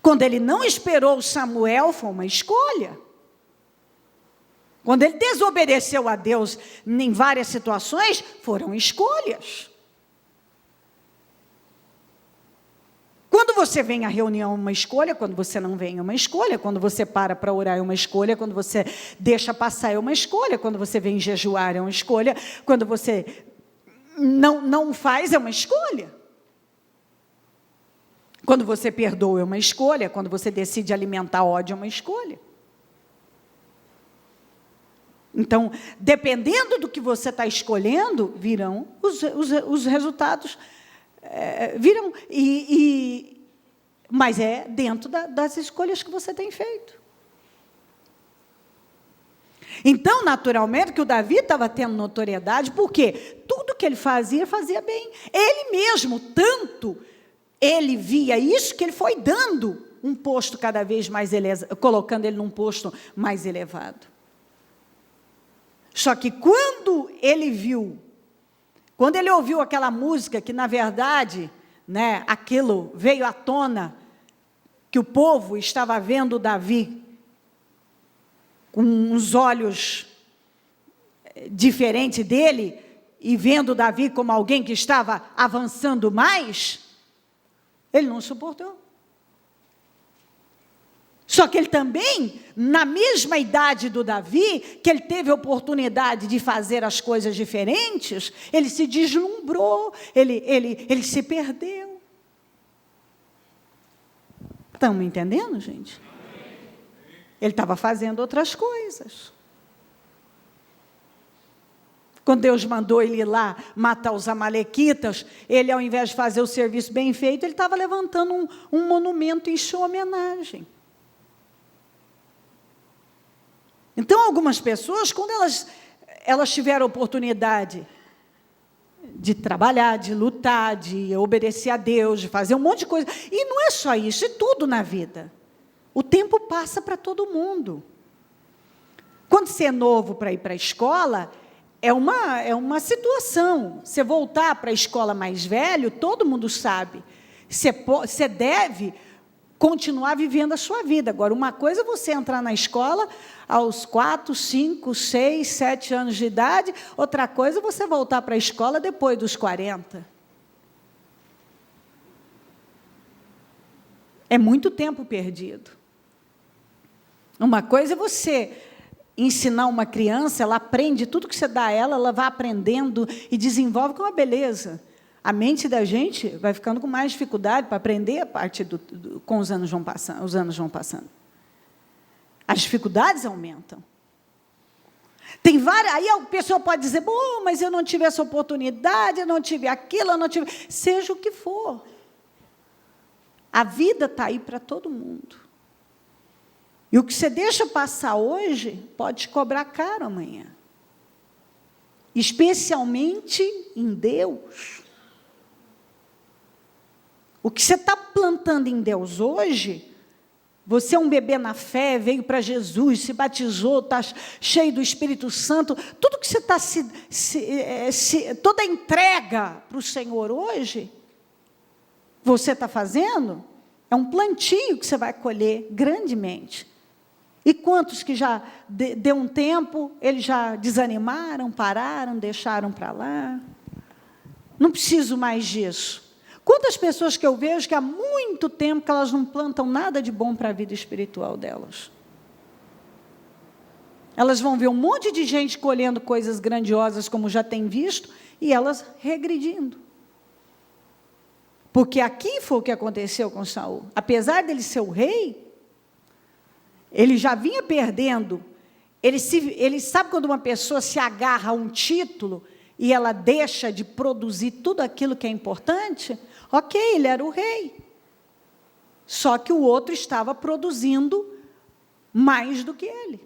S1: Quando ele não esperou Samuel, foi uma escolha. Quando ele desobedeceu a Deus em várias situações, foram escolhas. Quando você vem à reunião, é uma escolha. Quando você não vem, é uma escolha. Quando você para orar, é uma escolha. Quando você deixa passar, é uma escolha. Quando você vem jejuar, é uma escolha. Quando você não faz, é uma escolha. Quando você perdoa, é uma escolha. Quando você decide alimentar ódio, é uma escolha. Então, dependendo do que você está escolhendo, virão os resultados. Viram, mas é dentro das escolhas que você tem feito. Então, naturalmente, que o Davi estava tendo notoriedade, porque tudo que ele fazia bem. Ele mesmo, tanto, ele via isso, que ele foi dando um posto cada vez mais elevado, colocando ele num posto mais elevado. Só que quando ele ouviu aquela música, que na verdade, aquilo veio à tona, que o povo estava vendo Davi com uns olhos diferentes dele, e vendo Davi como alguém que estava avançando mais, ele não suportou. Só que ele também, na mesma idade do Davi, que ele teve a oportunidade de fazer as coisas diferentes, ele se deslumbrou, ele se perdeu. Estão me entendendo, gente? Ele estava fazendo outras coisas. Quando Deus mandou ele ir lá matar os amalequitas, ele, ao invés de fazer o serviço bem feito, ele estava levantando um monumento em sua homenagem. Então, algumas pessoas, quando elas tiveram a oportunidade de trabalhar, de lutar, de obedecer a Deus, de fazer um monte de coisa, e não é só isso, é tudo na vida. O tempo passa para todo mundo. Quando você é novo para ir para a escola, é situação. Você voltar para a escola mais velho, todo mundo sabe. Você deve continuar vivendo a sua vida. Agora, uma coisa é você entrar na escola aos 4, 5, 6, 7 anos de idade, outra coisa é você voltar para a escola depois dos 40. É muito tempo perdido. Uma coisa é você ensinar uma criança, ela aprende tudo que você dá a ela, ela vai aprendendo e desenvolve com uma beleza. A mente da gente vai ficando com mais dificuldade para aprender a partir com os anos vão passando. As dificuldades aumentam. Tem várias, aí a pessoa pode dizer, bom, mas eu não tive essa oportunidade, eu não tive aquilo, eu não tive... Seja o que for. A vida está aí para todo mundo. E o que você deixa passar hoje, pode te cobrar caro amanhã. Especialmente em Deus. O que você está plantando em Deus hoje, você é um bebê na fé, veio para Jesus, se batizou, está cheio do Espírito Santo, tudo que você está toda a entrega para o Senhor hoje, você está fazendo, é um plantio que você vai colher grandemente. E quantos que já deu um tempo, eles já desanimaram, pararam, deixaram para lá? Não preciso mais disso. Quantas pessoas que eu vejo que há muito tempo que elas não plantam nada de bom para a vida espiritual delas? Elas vão ver um monte de gente colhendo coisas grandiosas, como já tem visto, e elas regredindo. Porque aqui foi o que aconteceu com Saul. Apesar dele ser o rei, ele já vinha perdendo. Ele sabe quando uma pessoa se agarra a um título e ela deixa de produzir tudo aquilo que é importante? Ok, ele era o rei. Só que o outro estava produzindo mais do que ele.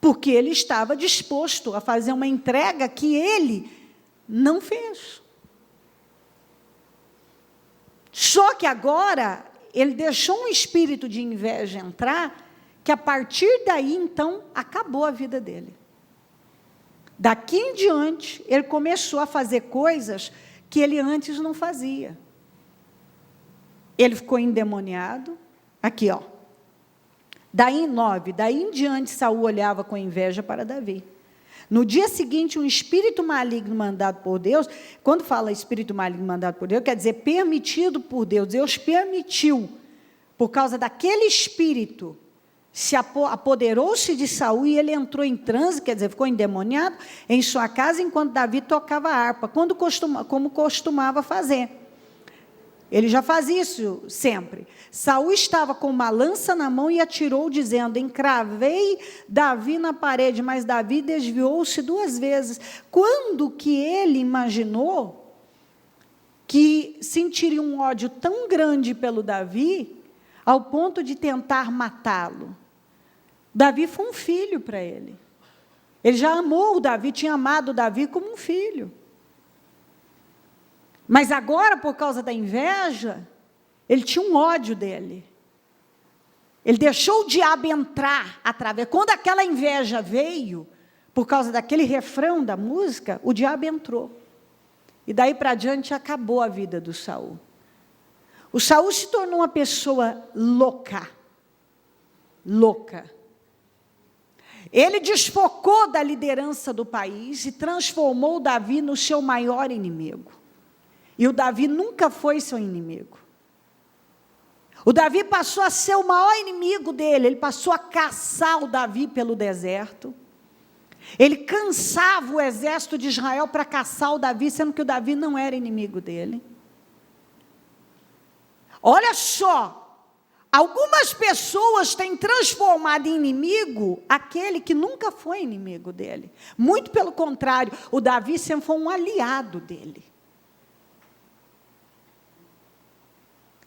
S1: Porque ele estava disposto a fazer uma entrega que ele não fez. Só que agora ele deixou um espírito de inveja entrar, que a partir daí, então, acabou a vida dele. Daqui em diante, ele começou a fazer coisas que ele antes não fazia. Ele ficou endemoniado. Aqui, ó. Daí em diante, Saul olhava com inveja para Davi. No dia seguinte, um espírito maligno mandado por Deus, quando fala espírito maligno mandado por Deus, quer dizer permitido por Deus. Deus permitiu, por causa daquele espírito, se apoderou-se de Saul e ele entrou em transe, quer dizer, ficou endemoniado, em sua casa, enquanto Davi tocava a harpa, como costumava fazer. Ele já fazia isso sempre. Saul estava com uma lança na mão e atirou, dizendo: encravei Davi na parede, mas Davi desviou-se 2 vezes. Quando que ele imaginou que sentiria um ódio tão grande pelo Davi, ao ponto de tentar matá-lo? Davi foi um filho para ele. Ele já amou o Davi, tinha amado o Davi como um filho. Mas agora, por causa da inveja, ele tinha um ódio dele. Ele deixou o diabo entrar através. Quando aquela inveja veio, por causa daquele refrão da música, o diabo entrou. E daí para diante acabou a vida do Saul. O Saul se tornou uma pessoa louca. Louca. Ele desfocou da liderança do país e transformou Davi no seu maior inimigo. E o Davi nunca foi seu inimigo. O Davi passou a ser o maior inimigo dele. Ele passou a caçar o Davi pelo deserto. Ele cansava o exército de Israel para caçar o Davi, sendo que o Davi não era inimigo dele. Olha só, algumas pessoas têm transformado em inimigo aquele que nunca foi inimigo dele. Muito pelo contrário, o Davi sempre foi um aliado dele.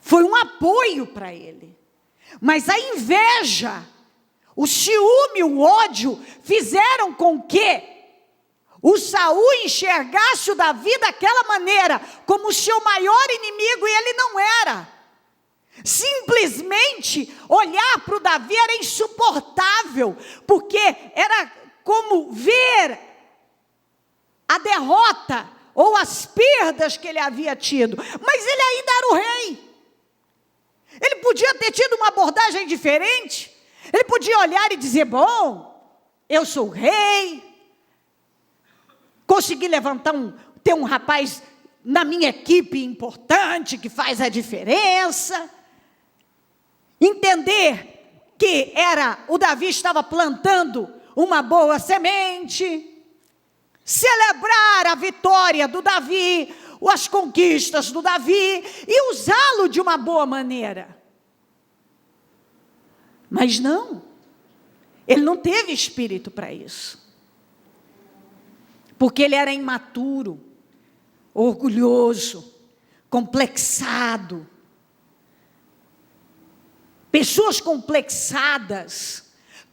S1: Foi um apoio para ele. Mas a inveja, o ciúme, o ódio, fizeram com que o Saul enxergasse o Davi daquela maneira, como o seu maior inimigo, e ele não era. Simplesmente olhar para o Davi era insuportável, porque era como ver a derrota ou as perdas que ele havia tido. Mas ele ainda era o rei. Ele podia ter tido uma abordagem diferente. Ele podia olhar e dizer: bom, eu sou o rei, consegui ter um rapaz na minha equipe importante, que faz a diferença. Entender que o Davi estava plantando uma boa semente. Celebrar a vitória do Davi, as conquistas do Davi, e usá-lo de uma boa maneira. Mas não, ele não teve espírito para isso. Porque ele era imaturo, orgulhoso, complexado. Pessoas complexadas.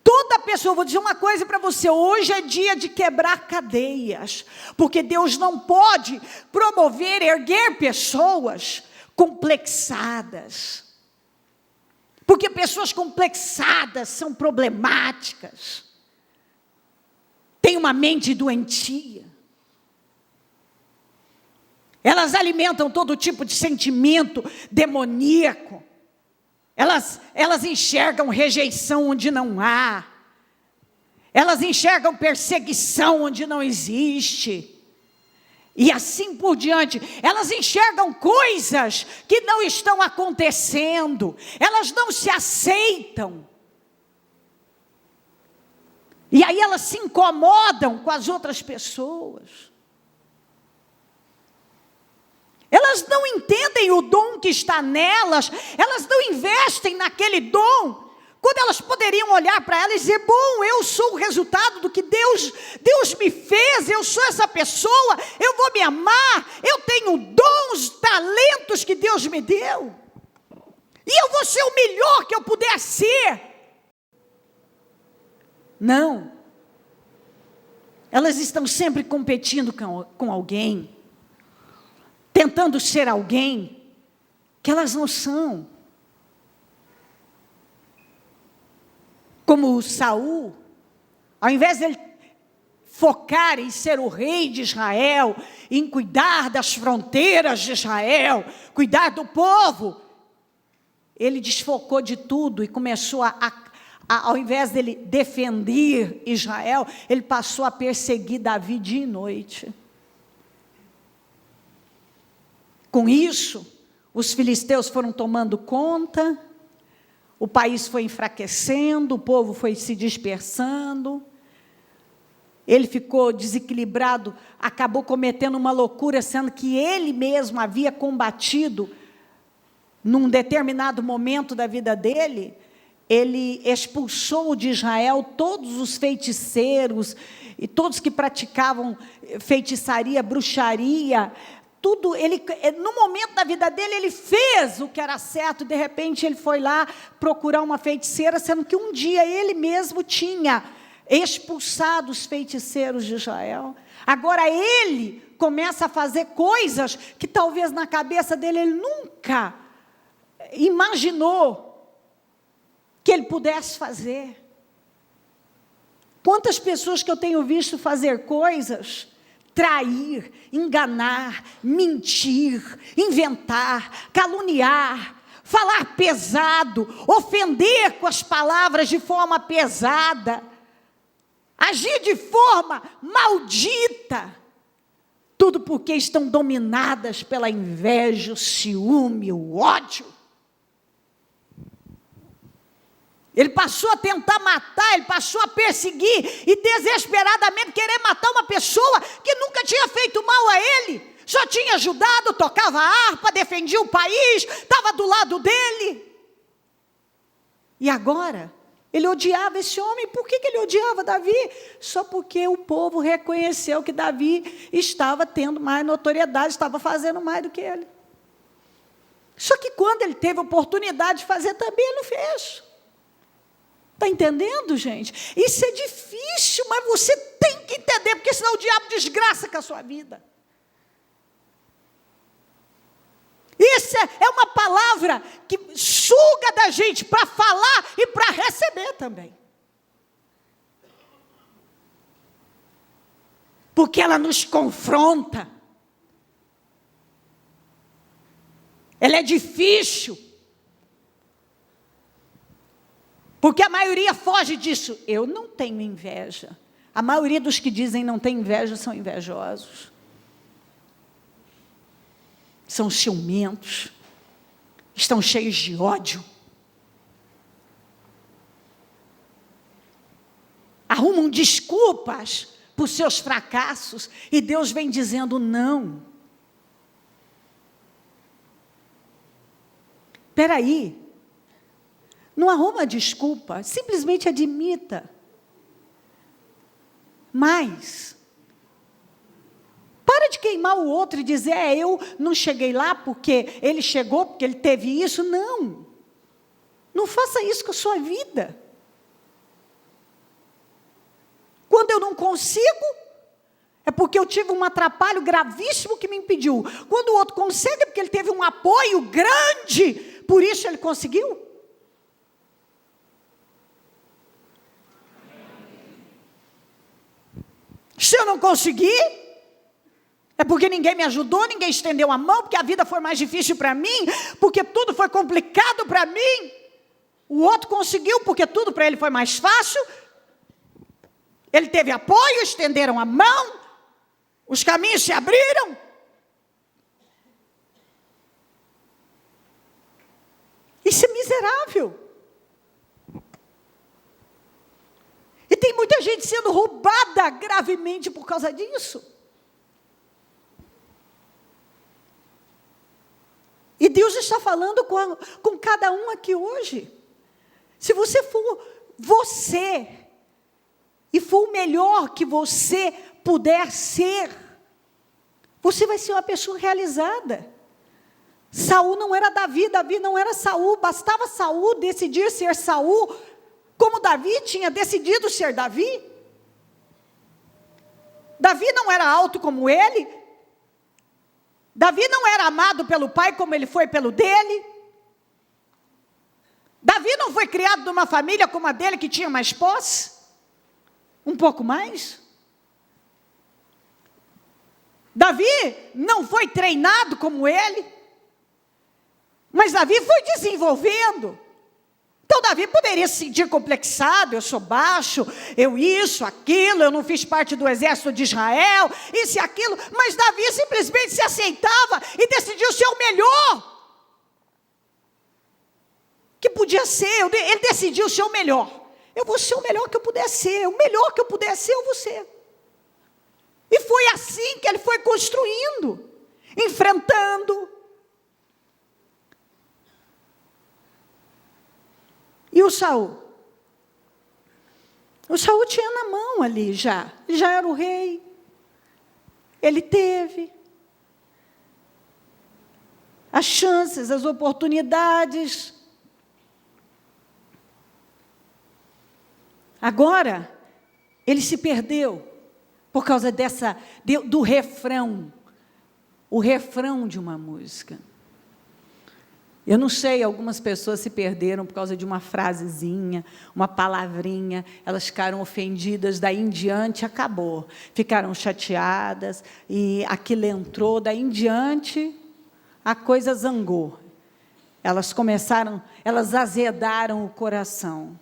S1: Toda pessoa, vou dizer uma coisa para você, hoje é dia de quebrar cadeias, porque Deus não pode promover, erguer pessoas complexadas. Porque pessoas complexadas são problemáticas, têm uma mente doentia. Elas alimentam todo tipo de sentimento demoníaco. Elas enxergam rejeição onde não há. Elas enxergam perseguição onde não existe. E assim por diante. Elas enxergam coisas que não estão acontecendo. Elas não se aceitam. E aí elas se incomodam com as outras pessoas. Elas não entendem o dom que está nelas, elas não investem naquele dom, quando elas poderiam olhar para ela e dizer, bom, eu sou o resultado do que Deus me fez, eu sou essa pessoa, eu vou me amar, eu tenho dons, talentos que Deus me deu, e eu vou ser o melhor que eu puder ser. Não, elas estão sempre competindo com alguém, tentando ser alguém que elas não são. Como Saul, ao invés de ele focar em ser o rei de Israel, em cuidar das fronteiras de Israel, cuidar do povo, ele desfocou de tudo e começou ao invés dele defender Israel, ele passou a perseguir Davi dia e noite. Com isso, os filisteus foram tomando conta, o país foi enfraquecendo, o povo foi se dispersando, ele ficou desequilibrado, acabou cometendo uma loucura, sendo que ele mesmo havia combatido, num determinado momento da vida dele, ele expulsou de Israel todos os feiticeiros, e todos que praticavam feitiçaria, bruxaria, tudo, no momento da vida dele, ele fez o que era certo, de repente ele foi lá procurar uma feiticeira, sendo que um dia ele mesmo tinha expulsado os feiticeiros de Israel. Agora ele começa a fazer coisas que talvez na cabeça dele ele nunca imaginou que ele pudesse fazer. Quantas pessoas que eu tenho visto fazer coisas, trair, enganar, mentir, inventar, caluniar, falar pesado, ofender com as palavras de forma pesada, agir de forma maldita, tudo porque estão dominadas pela inveja, o ciúme, o ódio. Ele passou a tentar matar, ele passou a perseguir e desesperadamente querer matar uma pessoa que nunca tinha feito mal a ele, só tinha ajudado, tocava harpa, defendia o país, estava do lado dele. E agora, ele odiava esse homem. Por que ele odiava Davi? Só porque o povo reconheceu que Davi estava tendo mais notoriedade, estava fazendo mais do que ele. Só que quando ele teve oportunidade de fazer também, ele não fez. Está entendendo, gente? Isso é difícil, mas você tem que entender, porque senão o diabo desgraça com a sua vida. Isso é uma palavra que suga da gente para falar e para receber também. Porque ela nos confronta. Ela é difícil. Porque a maioria foge disso. Eu não tenho inveja. A maioria dos que dizem não tem inveja são invejosos. São ciumentos. Estão cheios de ódio. Arrumam desculpas por seus fracassos. E Deus vem dizendo não. Espera aí. Não arruma desculpa, simplesmente admita. Mas, para Para de queimar o outro e dizer, eu não cheguei lá porque ele chegou, porque ele teve isso. Não. Não faça isso com a sua vida. Quando eu não consigo, é porque eu tive um atrapalho gravíssimo que me impediu. Quando o outro consegue, é porque ele teve um apoio grande, por isso ele conseguiu. Se eu não conseguir, é porque ninguém me ajudou, ninguém estendeu a mão, porque a vida foi mais difícil para mim, porque tudo foi complicado para mim. O outro conseguiu, porque tudo para ele foi mais fácil. Ele teve apoio, estenderam a mão, os caminhos se abriram. Isso é miserável. E tem muita gente sendo roubada gravemente por causa disso. E Deus está falando com cada um aqui hoje. Se você for você, e for o melhor que você puder ser, você vai ser uma pessoa realizada. Saul não era Davi, Davi não era Saul, bastava Saul decidir ser Saul, como Davi tinha decidido ser Davi. Davi não era alto como ele, Davi não era amado pelo pai como ele foi pelo dele, Davi não foi criado numa família como a dele que tinha mais posse, um pouco mais. Davi não foi treinado como ele, mas Davi foi desenvolvendo. Então Davi poderia se sentir complexado, eu sou baixo, eu isso, aquilo, eu não fiz parte do exército de Israel, isso e aquilo, mas Davi simplesmente se aceitava e decidiu ser o melhor que podia ser. Ele decidiu ser o melhor. Eu vou ser o melhor que eu puder ser, o melhor que eu puder ser, eu vou ser. E foi assim que ele foi construindo, enfrentando. E o Saul? O Saul tinha na mão ali já. Ele já era o rei. Ele teve as chances, as oportunidades. Agora, ele se perdeu por causa do refrão. O refrão de uma música. Eu não sei, algumas pessoas se perderam por causa de uma frasezinha, uma palavrinha, elas ficaram ofendidas, daí em diante acabou. Ficaram chateadas e aquilo entrou, daí em diante a coisa zangou. Elas azedaram o coração.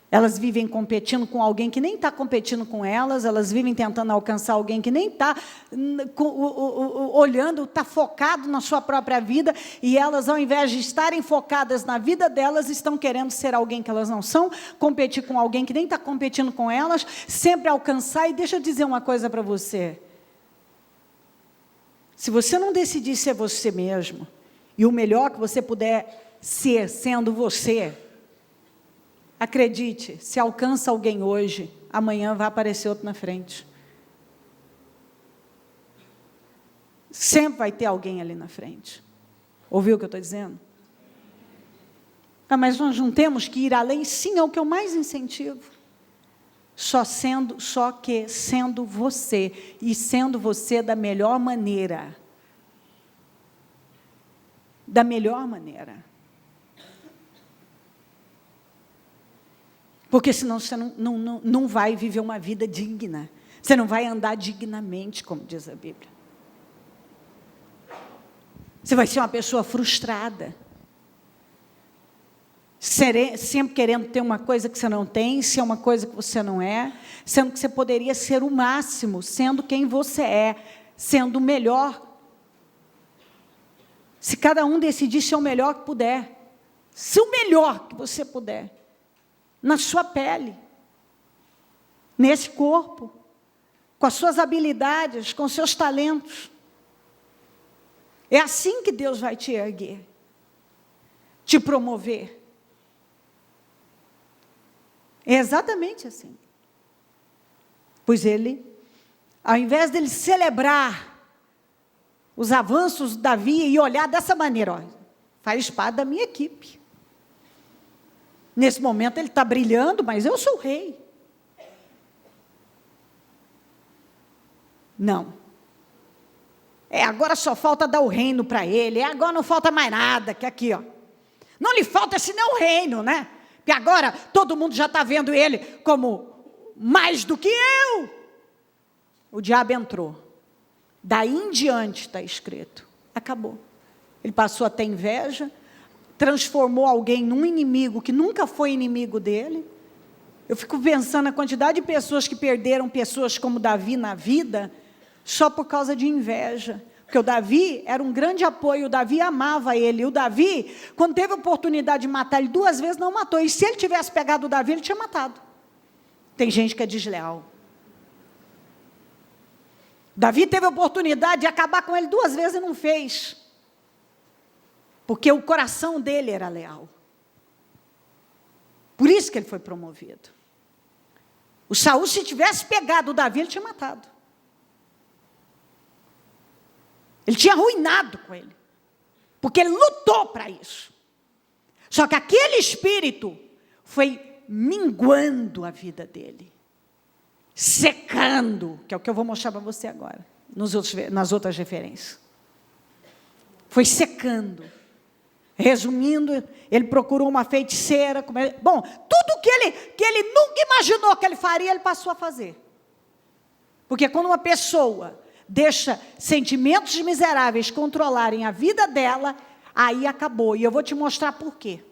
S1: Elas vivem competindo com alguém que nem está competindo com elas vivem tentando alcançar alguém que nem está olhando, está focado na sua própria vida, e elas, ao invés de estarem focadas na vida delas, estão querendo ser alguém que elas não são, competir com alguém que nem está competindo com elas, sempre alcançar. E deixa eu dizer uma coisa para você. Se você não decidir ser você mesmo, e o melhor que você puder ser sendo você, acredite, se alcança alguém hoje, amanhã vai aparecer outro na frente. Sempre vai ter alguém ali na frente. Ouviu o que eu estou dizendo? Mas nós não temos que ir além. Sim, é o que eu mais incentivo. Só que sendo você, e sendo você da melhor maneira. Da melhor maneira. Porque senão você não vai viver uma vida digna. Você não vai andar dignamente, como diz a Bíblia. Você vai ser uma pessoa frustrada. Sempre querendo ter uma coisa que você não tem, ser uma coisa que você não é, sendo que você poderia ser o máximo, sendo quem você é, sendo o melhor. Se cada um decidir ser o melhor que puder, ser o melhor que você puder, na sua pele, nesse corpo, com as suas habilidades, com os seus talentos. É assim que Deus vai te erguer, te promover. É exatamente assim. Pois Ele ao invés dele celebrar os avanços de Davi e olhar dessa maneira, ó, faz parte da minha equipe. Nesse momento ele está brilhando, mas eu sou o rei. Não. Agora só falta dar o reino para ele. Agora não falta mais nada, que aqui, ó. Não lhe falta senão o reino, né? Porque agora todo mundo já está vendo ele como mais do que eu. O diabo entrou. Daí em diante está escrito. Acabou. Ele passou a ter inveja, transformou alguém num inimigo que nunca foi inimigo dele. Eu fico pensando na quantidade de pessoas que perderam pessoas como Davi na vida, só por causa de inveja. Porque o Davi era um grande apoio, o Davi amava ele. E o Davi, quando teve a oportunidade de matar ele 2 vezes, não matou. E se ele tivesse pegado o Davi, ele tinha matado. Tem gente que é desleal. Davi teve a oportunidade de acabar com ele 2 vezes e não fez. Porque o coração dele era leal. Por isso que ele foi promovido. O Saul, se tivesse pegado o Davi, ele tinha matado. Ele tinha arruinado com ele. Porque ele lutou para isso. Só que aquele espírito foi minguando a vida dele. Secando, que é o que eu vou mostrar para você agora, nas outras referências. Foi secando. Resumindo, ele procurou uma feiticeira. Bom, tudo que ele nunca imaginou que ele faria, ele passou a fazer. Porque quando uma pessoa deixa sentimentos miseráveis controlarem a vida dela, aí acabou. E eu vou te mostrar por quê.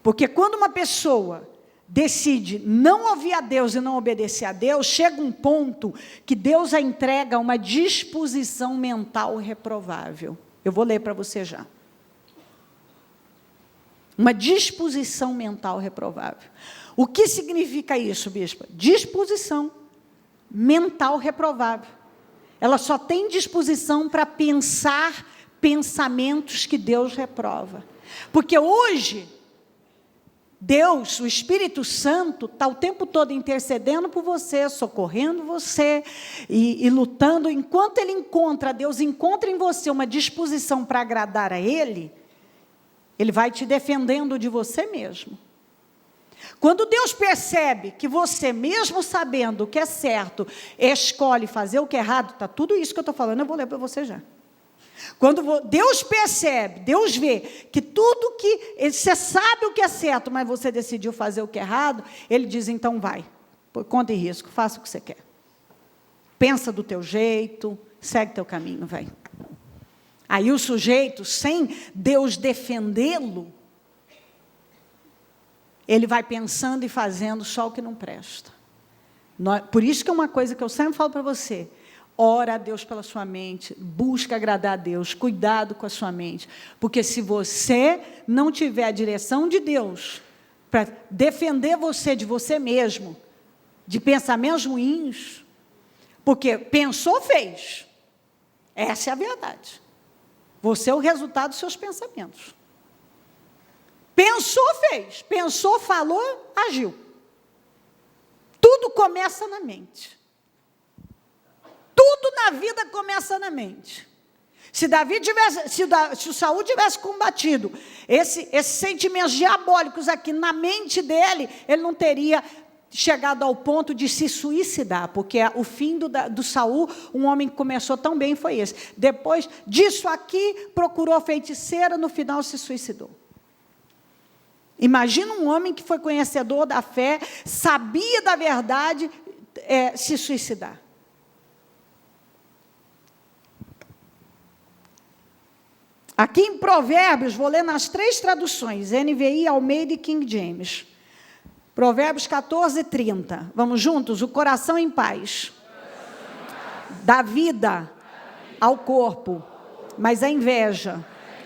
S1: Porque quando uma pessoa decide não ouvir a Deus e não obedecer a Deus, chega um ponto que Deus a entrega a uma disposição mental reprovável. Eu vou ler para você já. Uma disposição mental reprovável. O que significa isso, bispa? Disposição mental reprovável. Ela só tem disposição para pensar pensamentos que Deus reprova. Porque hoje, Deus, o Espírito Santo, está o tempo todo intercedendo por você, socorrendo você e lutando. Enquanto Deus encontra em você uma disposição para agradar a Ele, Ele vai te defendendo de você mesmo. Quando Deus percebe que você, mesmo sabendo o que é certo, escolhe fazer o que é errado, está tudo isso que eu estou falando, eu vou ler para você já. Quando Deus percebe, Deus vê que tudo que você sabe o que é certo, mas você decidiu fazer o que é errado, Ele diz, então vai, por conta e risco, faça o que você quer. Pensa do teu jeito, segue teu caminho, vai. Aí o sujeito, sem Deus defendê-lo, ele vai pensando e fazendo só o que não presta. Por isso que é uma coisa que eu sempre falo para você, ora a Deus pela sua mente, busca agradar a Deus, cuidado com a sua mente, porque se você não tiver a direção de Deus, para defender você de você mesmo, de pensamentos ruins, porque pensou, fez, essa é a verdade. Você é o resultado dos seus pensamentos. Pensou, fez. Pensou, falou, agiu. Tudo começa na mente. Tudo na vida começa na mente. Se o Saul tivesse combatido esses sentimentos diabólicos aqui na mente dele, ele não teria chegado ao ponto de se suicidar, porque o fim do Saul, um homem que começou tão bem, foi esse. Depois disso aqui, procurou a feiticeira, no final se suicidou. Imagina um homem que foi conhecedor da fé, sabia da verdade, se suicidar. Aqui em Provérbios, vou ler nas 3 traduções, NVI, Almeida e King James. Provérbios 14, 30. Vamos juntos? O coração em paz dá vida ao corpo, mas a inveja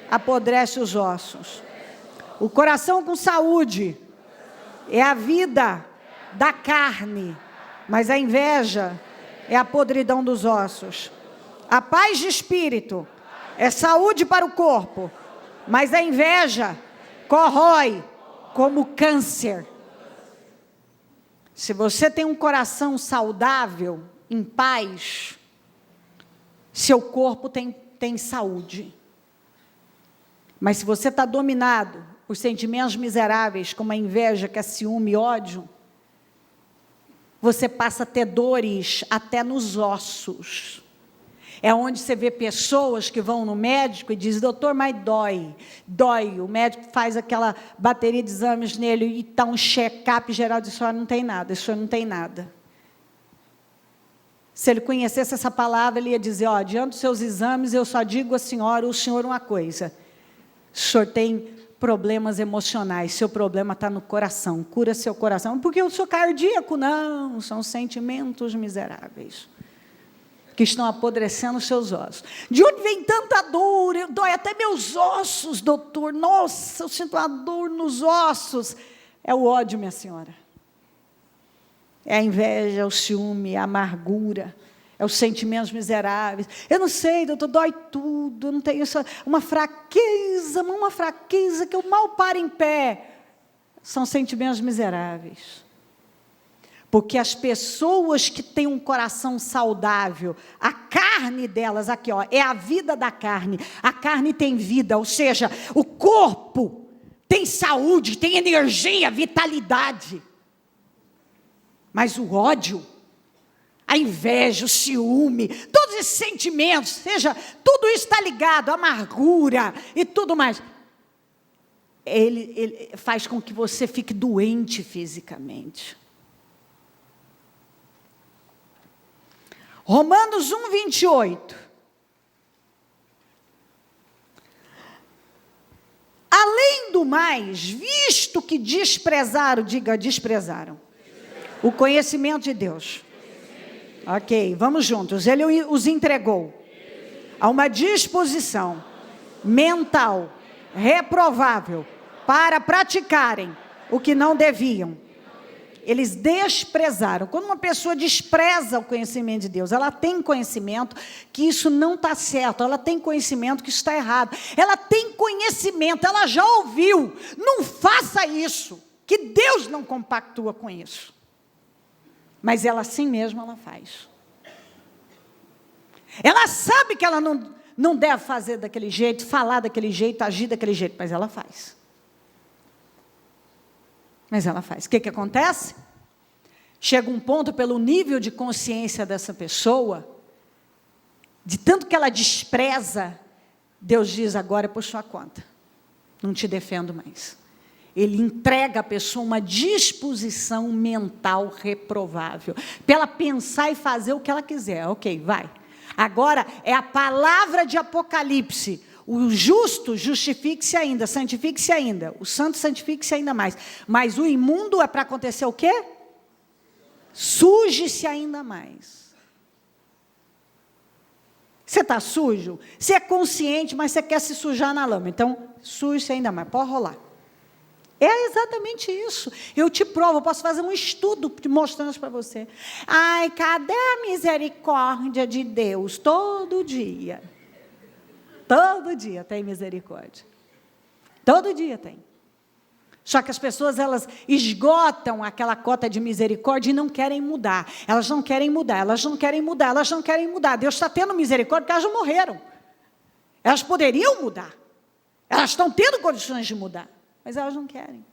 S1: apodrece os ossos. O coração com saúde é a vida da carne, mas a inveja é a podridão dos ossos. A paz de espírito é saúde para o corpo, mas a inveja corrói como câncer. Se você tem um coração saudável, em paz, seu corpo tem saúde. Mas se você está dominado por sentimentos miseráveis, como a inveja, que é ciúme e ódio, você passa a ter dores até nos ossos. É onde você vê pessoas que vão no médico e dizem, doutor, mas dói. O médico faz aquela bateria de exames nele e está um check-up geral e diz, senhora, não tem nada, isso não tem nada. Se ele conhecesse essa palavra, ele ia dizer, diante dos seus exames, eu só digo a senhora ou o senhor uma coisa. O senhor tem problemas emocionais, seu problema está no coração, cura seu coração. Porque eu sou cardíaco? Não, são sentimentos miseráveis que estão apodrecendo os seus ossos. De onde vem tanta dor? Dói até meus ossos, doutor. Nossa, eu sinto uma dor nos ossos. É o ódio, minha senhora. É a inveja, é o ciúme, é a amargura, é os sentimentos miseráveis. Eu não sei, doutor, dói tudo, eu não tenho uma fraqueza que eu mal paro em pé. São sentimentos miseráveis. Porque as pessoas que têm um coração saudável, a carne delas, aqui, é a vida da carne. A carne tem vida, ou seja, o corpo tem saúde, tem energia, vitalidade. Mas o ódio, a inveja, o ciúme, todos esses sentimentos, seja, tudo isso está ligado, a amargura e tudo mais. Ele faz com que você fique doente fisicamente. Romanos 1, 28. Além do mais, visto que desprezaram, o conhecimento de Deus. Ok, vamos juntos. Ele os entregou a uma disposição mental reprovável para praticarem o que não deviam. Eles desprezaram. Quando uma pessoa despreza o conhecimento de Deus, ela tem conhecimento que isso não está certo, ela tem conhecimento que isso está errado, ela tem conhecimento, ela já ouviu, não faça isso, que Deus não compactua com isso. Mas ela assim mesmo ela faz. Ela sabe que ela não deve fazer daquele jeito, falar daquele jeito, agir daquele jeito, mas ela faz. Mas ela faz. O que acontece? Chega um ponto, pelo nível de consciência dessa pessoa, de tanto que ela despreza, Deus diz, agora é por sua conta. Não te defendo mais. Ele entrega à pessoa uma disposição mental reprovável, para ela pensar e fazer o que ela quiser. Ok, vai. Agora é a palavra de Apocalipse. O justo justifique-se ainda, santifique-se ainda. O santo santifique-se ainda mais. Mas o imundo é para acontecer o quê? Suje-se ainda mais. Você está sujo? Você é consciente, mas você quer se sujar na lama. Então, suje-se ainda mais. Pode rolar. É exatamente isso. Eu te provo, eu posso fazer um estudo mostrando isso para você. Ai, cadê a misericórdia de Deus? Todo dia. Todo dia tem misericórdia. Todo dia tem. Só que as pessoas, elas esgotam aquela cota de misericórdia e não querem mudar. Elas não querem mudar, elas não querem mudar, elas não querem mudar. Deus está tendo misericórdia porque elas já morreram. Elas poderiam mudar. Elas estão tendo condições de mudar. Mas elas não querem.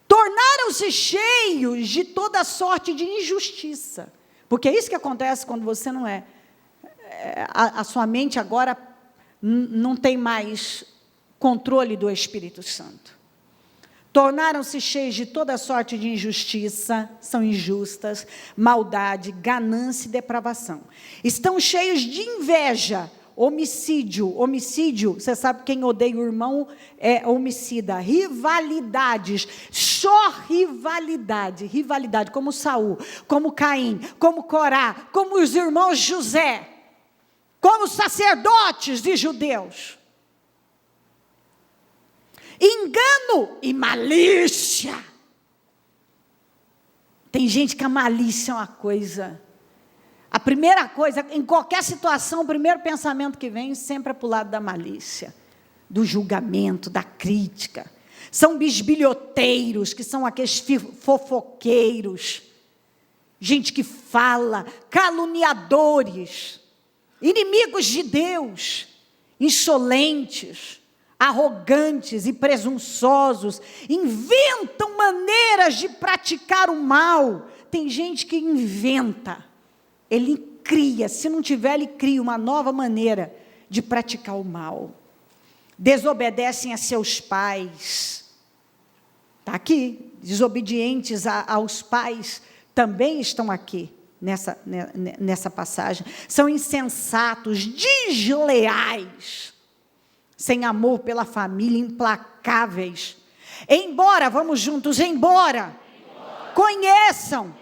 S1: Tornaram-se cheios de toda sorte de injustiça. Porque é isso que acontece quando você não é. A sua mente agora não tem mais controle do Espírito Santo. Tornaram-se cheios de toda sorte de injustiça, são injustas, maldade, ganância e depravação. Estão cheios de inveja, homicídio, você sabe quem odeia o irmão é homicida, rivalidades, só rivalidade, como Saul, como Caim, como Corá, como os irmãos José, como sacerdotes de judeus. Engano e malícia. Tem gente que a malícia é uma coisa. A primeira coisa, em qualquer situação, o primeiro pensamento que vem sempre é para o lado da malícia, do julgamento, da crítica. São bisbilhoteiros, que são aqueles fofoqueiros. gente que fala, caluniadores, inimigos de Deus, insolentes, arrogantes e presunçosos, inventam maneiras de praticar o mal. Tem gente que inventa, ele cria, se não tiver, ele cria uma nova maneira de praticar o mal. Desobedecem a seus pais. Está aqui, desobedientes aos pais, também estão aqui, nessa passagem. São insensatos, desleais, sem amor pela família, implacáveis. Embora, vamos juntos, embora conheçam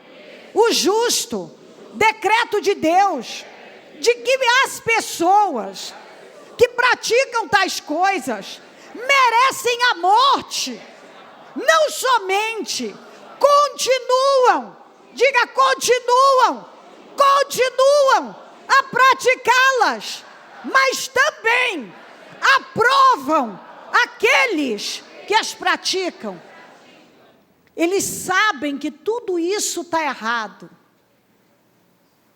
S1: o justo decreto de Deus, de que as pessoas que praticam tais coisas merecem a morte, não somente continuam, diga continuam a praticá-las, mas também aprovam aqueles que as praticam. Eles sabem que tudo isso está errado.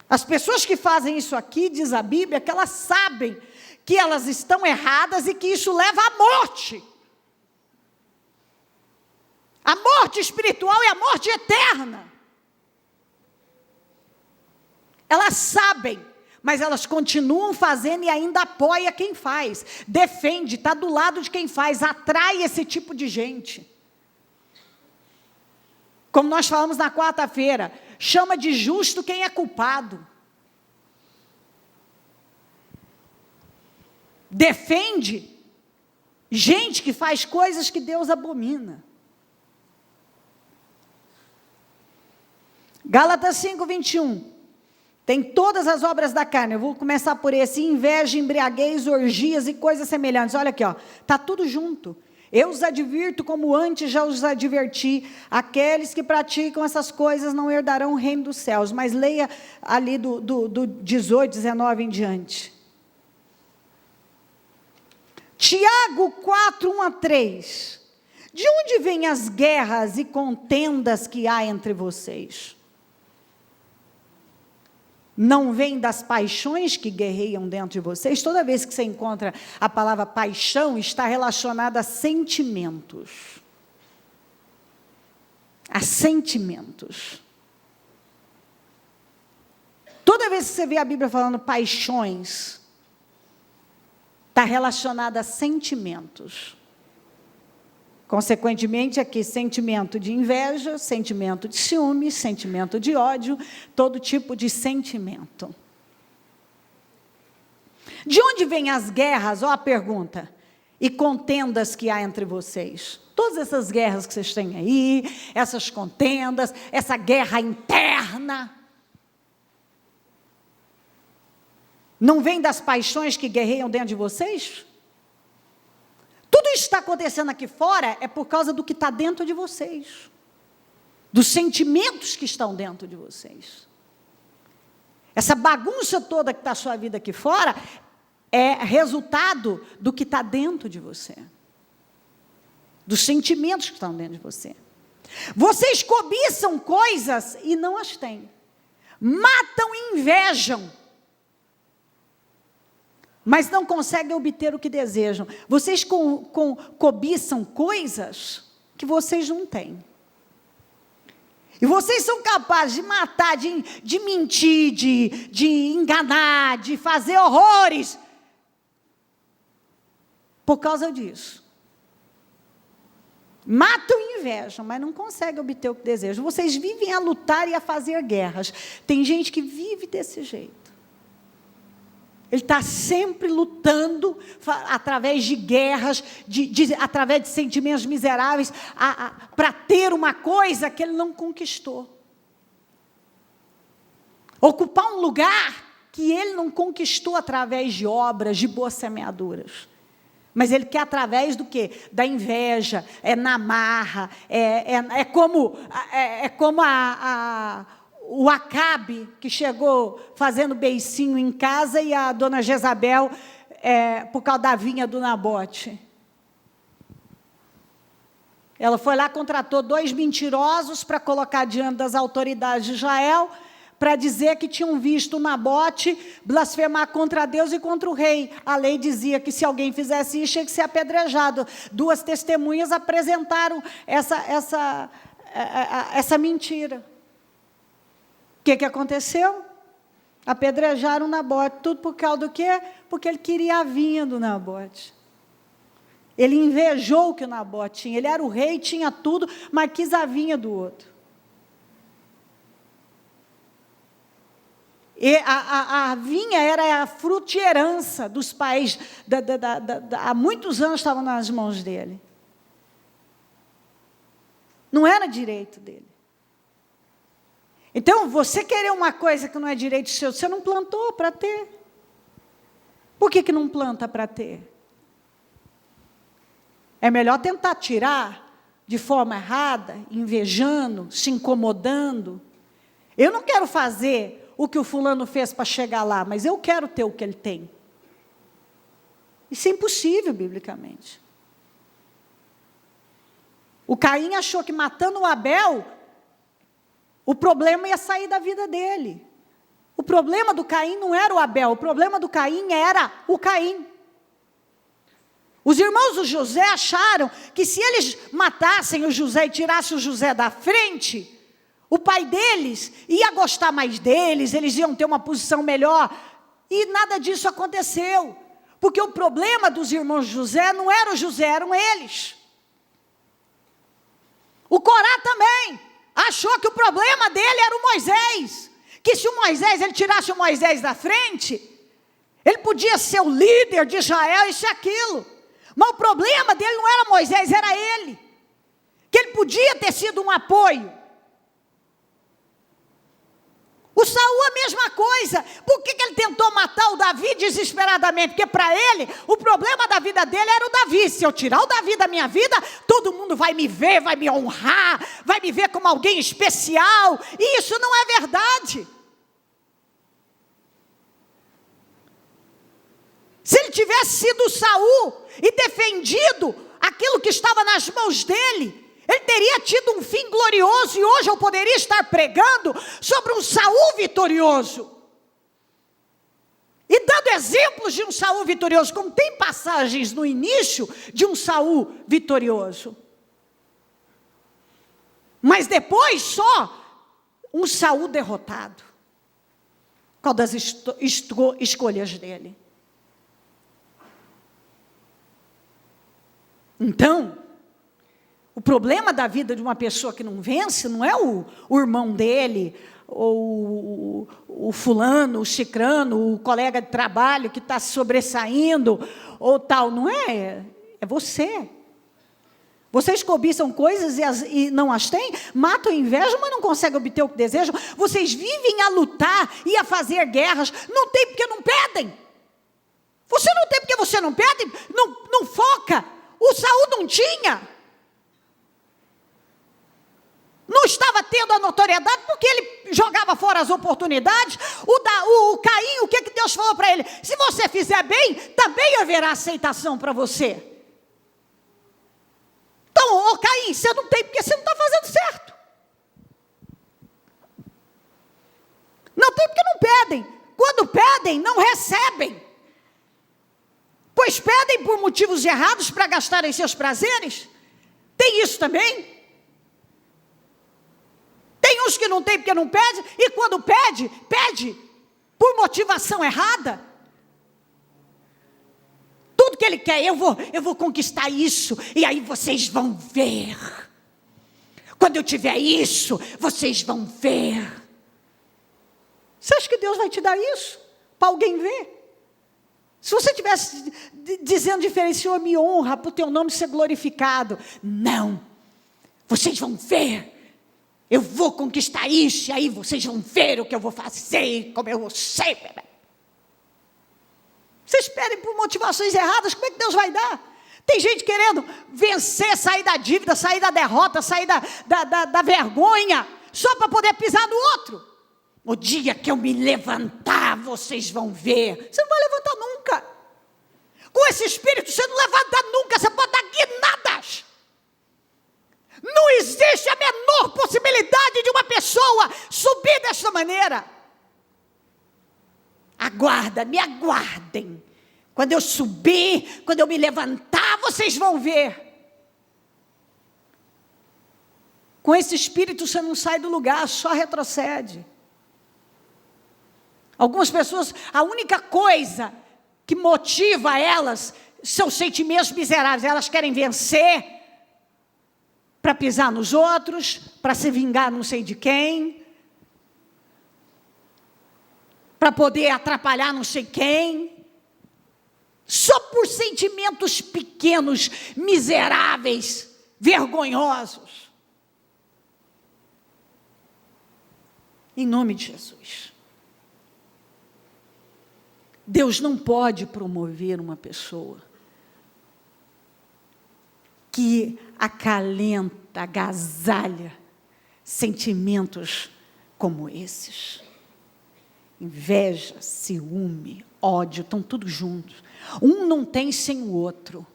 S1: As pessoas que fazem isso aqui, diz a Bíblia, que elas sabem que elas estão erradas e que isso leva à morte. A morte espiritual é a morte eterna. Elas sabem, mas elas continuam fazendo e ainda apoia quem faz. Defende, está do lado de quem faz, atrai esse tipo de gente. Como nós falamos na quarta-feira, chama de justo quem é culpado. Defende gente que faz coisas que Deus abomina. Gálatas 5:21. Tem todas as obras da carne. Eu vou começar por esse: inveja, embriaguez, orgias e coisas semelhantes. Olha aqui, está tudo junto. Eu os advirto, como antes já os adverti, aqueles que praticam essas coisas não herdarão o reino dos céus. Mas leia ali do 18, 19 em diante. Tiago 4, 1-3. De onde vêm as guerras e contendas que há entre vocês? Não vem das paixões que guerreiam dentro de vocês? Toda vez que você encontra a palavra paixão, está relacionada a sentimentos. A sentimentos. Toda vez que você vê a Bíblia falando paixões, está relacionada a sentimentos. Consequentemente, aqui, sentimento de inveja, sentimento de ciúme, sentimento de ódio, todo tipo de sentimento. De onde vêm as guerras? Ó a pergunta. E contendas que há entre vocês? Todas essas guerras que vocês têm aí, essas contendas, essa guerra interna. Não vem das paixões que guerreiam dentro de vocês? Tudo isso que está acontecendo aqui fora é por causa do que está dentro de vocês. Dos sentimentos que estão dentro de vocês. Essa bagunça toda que está a sua vida aqui fora é resultado do que está dentro de você. Dos sentimentos que estão dentro de você. Vocês cobiçam coisas e não as têm. Matam e invejam, mas não conseguem obter o que desejam. Vocês cobiçam coisas que vocês não têm. E vocês são capazes de matar, de mentir, de enganar, de fazer horrores, por causa disso. Matam e invejam, mas não conseguem obter o que desejam. Vocês vivem a lutar e a fazer guerras. Tem gente que vive desse jeito. Ele está sempre lutando através de guerras, através de sentimentos miseráveis, para ter uma coisa que ele não conquistou. Ocupar um lugar que ele não conquistou através de obras, de boas semeaduras. Mas ele quer através do quê? Da inveja, na marra, é como o Acabe, que chegou fazendo beicinho em casa, e a dona Jezabel, por causa da vinha do Nabote. Ela foi lá, contratou 2 mentirosos para colocar diante das autoridades de Israel, para dizer que tinham visto Nabote blasfemar contra Deus e contra o rei. A lei dizia que se alguém fizesse isso, tinha que ser apedrejado. 2 testemunhas apresentaram essa mentira. O que aconteceu? Apedrejaram Nabote. Tudo por causa do quê? Porque ele queria a vinha do Nabote. Ele invejou o que o Nabote tinha. Ele era o rei, tinha tudo, mas quis a vinha do outro. E a vinha era a fruto de herança dos pais. Há muitos anos estava nas mãos dele. Não era direito dele. Então, você querer uma coisa que não é direito seu, você não plantou para ter. Por que não planta para ter? É melhor tentar tirar de forma errada, invejando, se incomodando. Eu não quero fazer o que o fulano fez para chegar lá, mas eu quero ter o que ele tem. Isso é impossível, biblicamente. O Caim achou que matando o Abel, o problema ia sair da vida dele. O problema do Caim não era o Abel, o problema do Caim era o Caim. Os irmãos do José acharam que se eles matassem o José e tirassem o José da frente, o pai deles ia gostar mais deles, eles iam ter uma posição melhor. E nada disso aconteceu. Porque o problema dos irmãos de José não era o José, eram eles. O Corá também achou que o problema dele era o Moisés. Que se o Moisés, ele tirasse o Moisés da frente, ele podia ser o líder de Israel, isso e aquilo. Mas o problema dele não era Moisés, era ele. Que ele podia ter sido um apoio. O Saul a mesma coisa. Por que ele tentou matar o Davi desesperadamente? Porque para ele, o problema da vida dele era o Davi. Se eu tirar o Davi da minha vida, todo mundo vai me ver, vai me honrar, vai me ver como alguém especial. E isso não é verdade. Se ele tivesse sido Saul e defendido aquilo que estava nas mãos dele, ele teria tido um fim glorioso, e hoje eu poderia estar pregando sobre um Saul vitorioso. E dando exemplos de um Saul vitorioso, como tem passagens no início de um Saul vitorioso. Mas depois só um Saul derrotado. Qual das escolhas dele? Então, o problema da vida de uma pessoa que não vence não é o irmão dele, ou o fulano, o cicrano, o colega de trabalho que está se sobressaindo, ou tal, não é, é você. Vocês cobiçam coisas e não as têm, matam a inveja, mas não conseguem obter o que desejam. Vocês vivem a lutar e a fazer guerras, não tem porque não pedem. Você não tem porque você não pede, não foca. O Saul não tinha. Não estava tendo a notoriedade porque ele jogava fora as oportunidades. O Caim, o que Deus falou para ele? Se você fizer bem, também haverá aceitação para você. Então, Caim, você não tem porque você não está fazendo certo. Não tem porque não pedem. Quando pedem, não recebem. Pois pedem por motivos errados para gastarem seus prazeres. Tem isso também. Tem uns que não tem porque não pede, e quando pede por motivação errada. Tudo que ele quer, eu vou conquistar isso, e aí vocês vão ver. Quando eu tiver isso, vocês vão ver. Você acha que Deus vai te dar isso? Para alguém ver? Se você estivesse dizendo diferente, Senhor, me honra para o teu nome ser glorificado. Não, vocês vão ver. Eu vou conquistar isso, e aí vocês vão ver o que eu vou fazer, como eu vou ser. Vocês esperem por motivações erradas, como é que Deus vai dar? Tem gente querendo vencer, sair da dívida, sair da derrota, sair da vergonha, só para poder pisar no outro. O dia que eu me levantar, vocês vão ver. Você não vai levantar nunca. Com esse espírito, você não levanta nunca, você pode dar guinadas. Não existe a menor possibilidade de uma pessoa subir desta maneira. Me aguardem. Quando eu subir, quando eu me levantar, vocês vão ver. Com esse espírito você não sai do lugar, só retrocede. Algumas pessoas, a única coisa que motiva elas são sentimentos miseráveis. Elas querem vencer para pisar nos outros, para se vingar não sei de quem, para poder atrapalhar não sei quem. Só por sentimentos pequenos, miseráveis, vergonhosos. Em nome de Jesus. Deus não pode promover uma pessoa que acalenta, agasalha sentimentos como esses. Inveja, ciúme, ódio, estão tudo juntos. Um não tem sem o outro.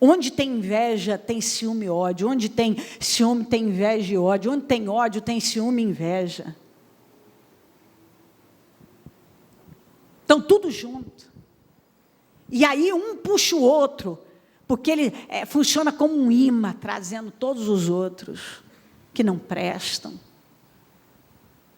S1: Onde tem inveja, tem ciúme e ódio. Onde tem ciúme, tem inveja e ódio. Onde tem ódio, tem ciúme e inveja. Estão tudo junto. E aí um puxa o outro, porque ele funciona como um imã, trazendo todos os outros que não prestam.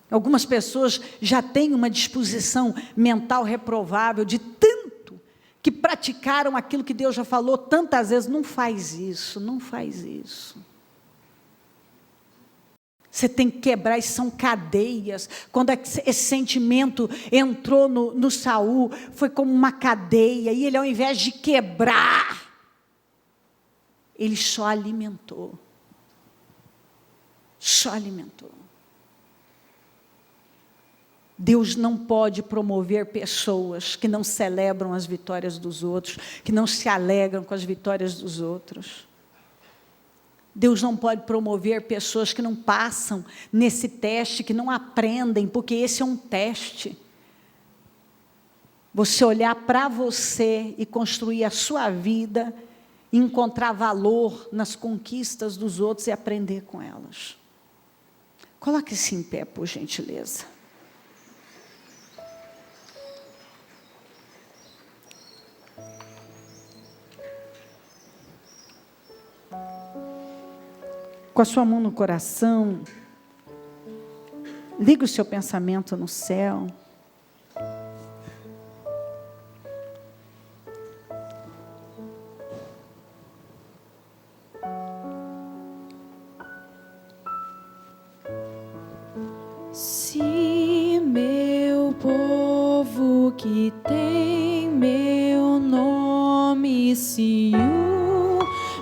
S1: Algumas pessoas já têm uma disposição mental reprovável de tanto que praticaram aquilo que Deus já falou tantas vezes. Não faz isso, não faz isso. Você tem que quebrar, isso são cadeias. Quando esse sentimento entrou no Saul, foi como uma cadeia, e ele, ao invés de quebrar, ele só alimentou. Só alimentou. Deus não pode promover pessoas que não celebram as vitórias dos outros, que não se alegram com as vitórias dos outros. Deus não pode promover pessoas que não passam nesse teste, que não aprendem, porque esse é um teste. Você olhar para você e construir a sua vida, e encontrar valor nas conquistas dos outros e aprender com elas. Coloque-se em pé, por gentileza. Com a sua mão no coração, liga o seu pensamento no céu.
S2: Se meu povo que tem meu nome se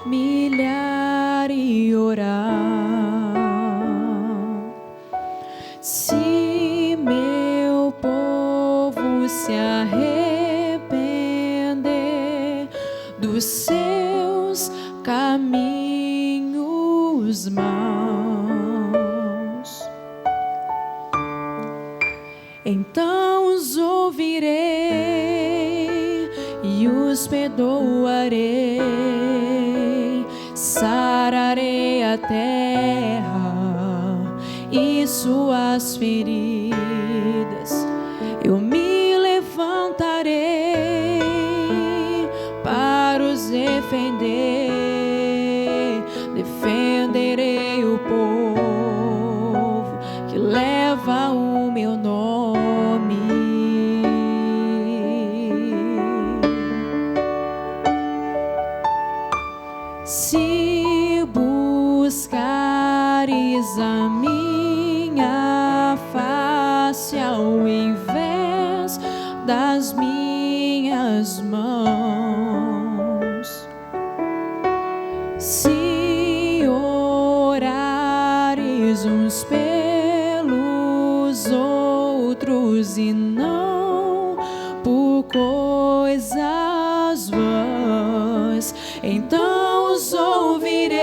S2: humilhar e orar, se meu povo se arrepender dos seus caminhos maus, então os ouvirei e os perdoarei, sararei a terra e suas feridas. Eu me levantarei para os defender, defenderei o povo que leva o meu nome. Se buscares a minha face ao invés das minhas mãos, se orares uns pelos outros e não por coisas vãs, então os ouvirei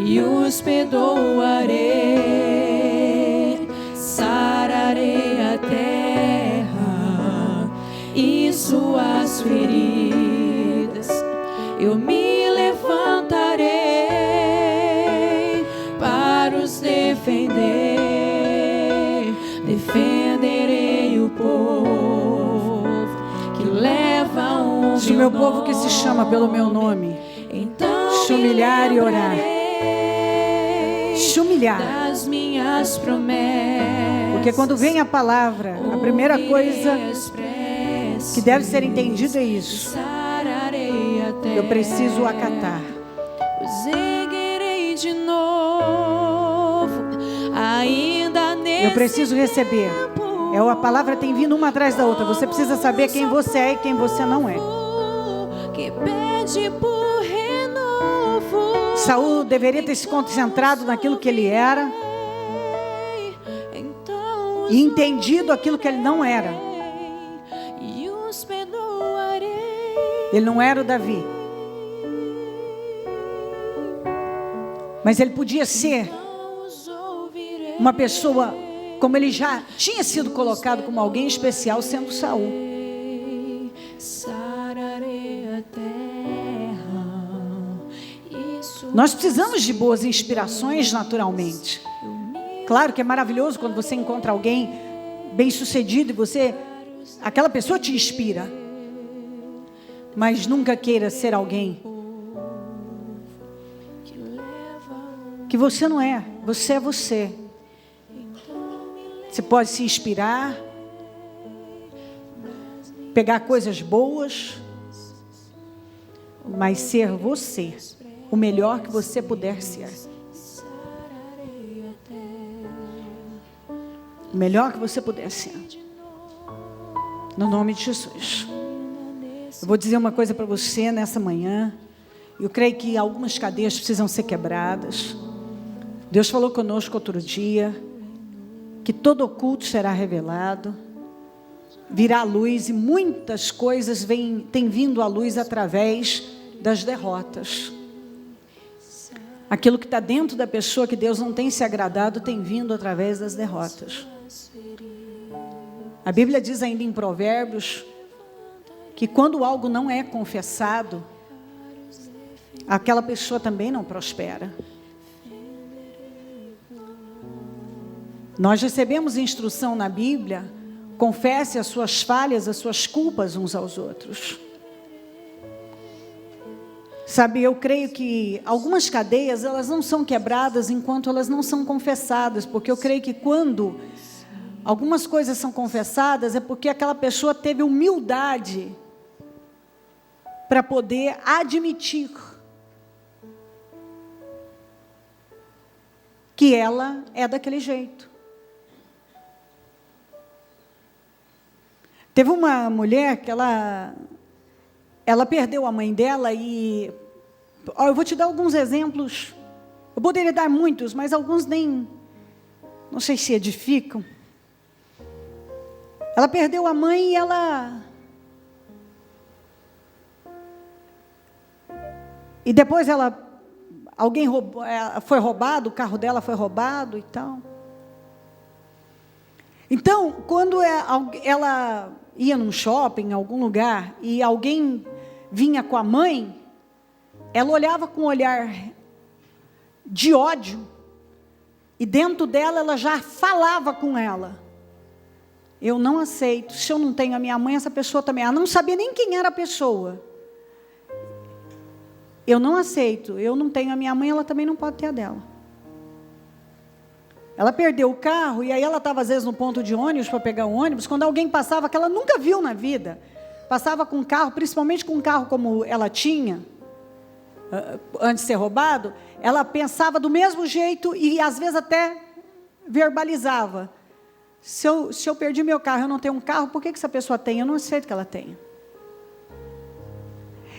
S2: e os perdoarei, sararei a terra e suas feridas. Eu me levantarei defenderei o povo que leva o meu
S1: Se o meu povo que se chama pelo meu nome
S2: então
S1: se humilhar e orar, se humilhar,
S2: das minhas promessas,
S1: porque quando vem a palavra, a primeira coisa que deve ser entendida é isso: eu preciso acatar.
S2: os erguerei de novo, ainda nesse
S1: Eu preciso receber. A palavra tem vindo uma atrás da outra. Você precisa saber quem você é e quem você não é.
S2: que pede por renovo.
S1: Saul deveria ter se concentrado naquilo que ele era
S2: Então
S1: e entendido aquilo que ele não era.
S2: e os perdoarei.
S1: Ele não era o Davi, mas ele podia ser
S2: Os ouvirei.
S1: uma pessoa, como ele já tinha sido colocado como alguém especial, sendo Saul.
S2: Sararei a terra. Isso
S1: Nós precisamos de boas inspirações naturalmente. Claro que é maravilhoso quando você encontra alguém bem-sucedido e aquela pessoa te inspira. Mas nunca queira ser alguém
S2: que leva
S1: que você não é. Você é você. Você pode se inspirar, pegar coisas boas, mas ser você, o melhor que você puder ser.
S2: sararei a terra.
S1: O melhor que você puder ser. No nome de Jesus. Eu vou dizer uma coisa para você nessa manhã. Eu creio que algumas cadeias precisam ser quebradas. Deus falou conosco outro dia que todo oculto será revelado, virá à luz, e muitas coisas têm vindo à luz através das derrotas. Aquilo que está dentro da pessoa que Deus não tem se agradado tem vindo através das derrotas. A Bíblia diz ainda em Provérbios que quando algo não é confessado, aquela pessoa também não prospera. Nós recebemos instrução na Bíblia: confesse as suas falhas, as suas culpas uns aos outros. Sabe, eu creio que algumas cadeias, elas não são quebradas enquanto elas não são confessadas, porque eu creio que quando algumas coisas são confessadas é porque aquela pessoa teve humildade para poder admitir que ela é daquele jeito. Teve uma mulher que ela perdeu a mãe dela e... eu vou te dar alguns exemplos. Eu poderia dar muitos, mas alguns nem... não sei se edificam. Ela perdeu a mãe e e depois alguém roubou, foi roubado, o carro dela foi roubado e tal. Então, quando ela ia num shopping, em algum lugar, e alguém vinha com a mãe, ela olhava com um olhar de ódio, e dentro dela ela já falava com ela: eu não aceito, se eu não tenho a minha mãe, essa pessoa também. Ela não sabia nem quem era a pessoa. Eu não aceito, eu não tenho a minha mãe, ela também não pode ter a dela. Ela perdeu o carro, e aí ela estava às vezes no ponto de ônibus para pegar o ônibus, quando alguém passava que ela nunca viu na vida, passava com um carro, principalmente com um carro como ela tinha, antes de ser roubado, ela pensava do mesmo jeito e às vezes até verbalizava: se eu perdi meu carro, eu não tenho um carro, por que essa pessoa tem? Eu não aceito que ela tenha.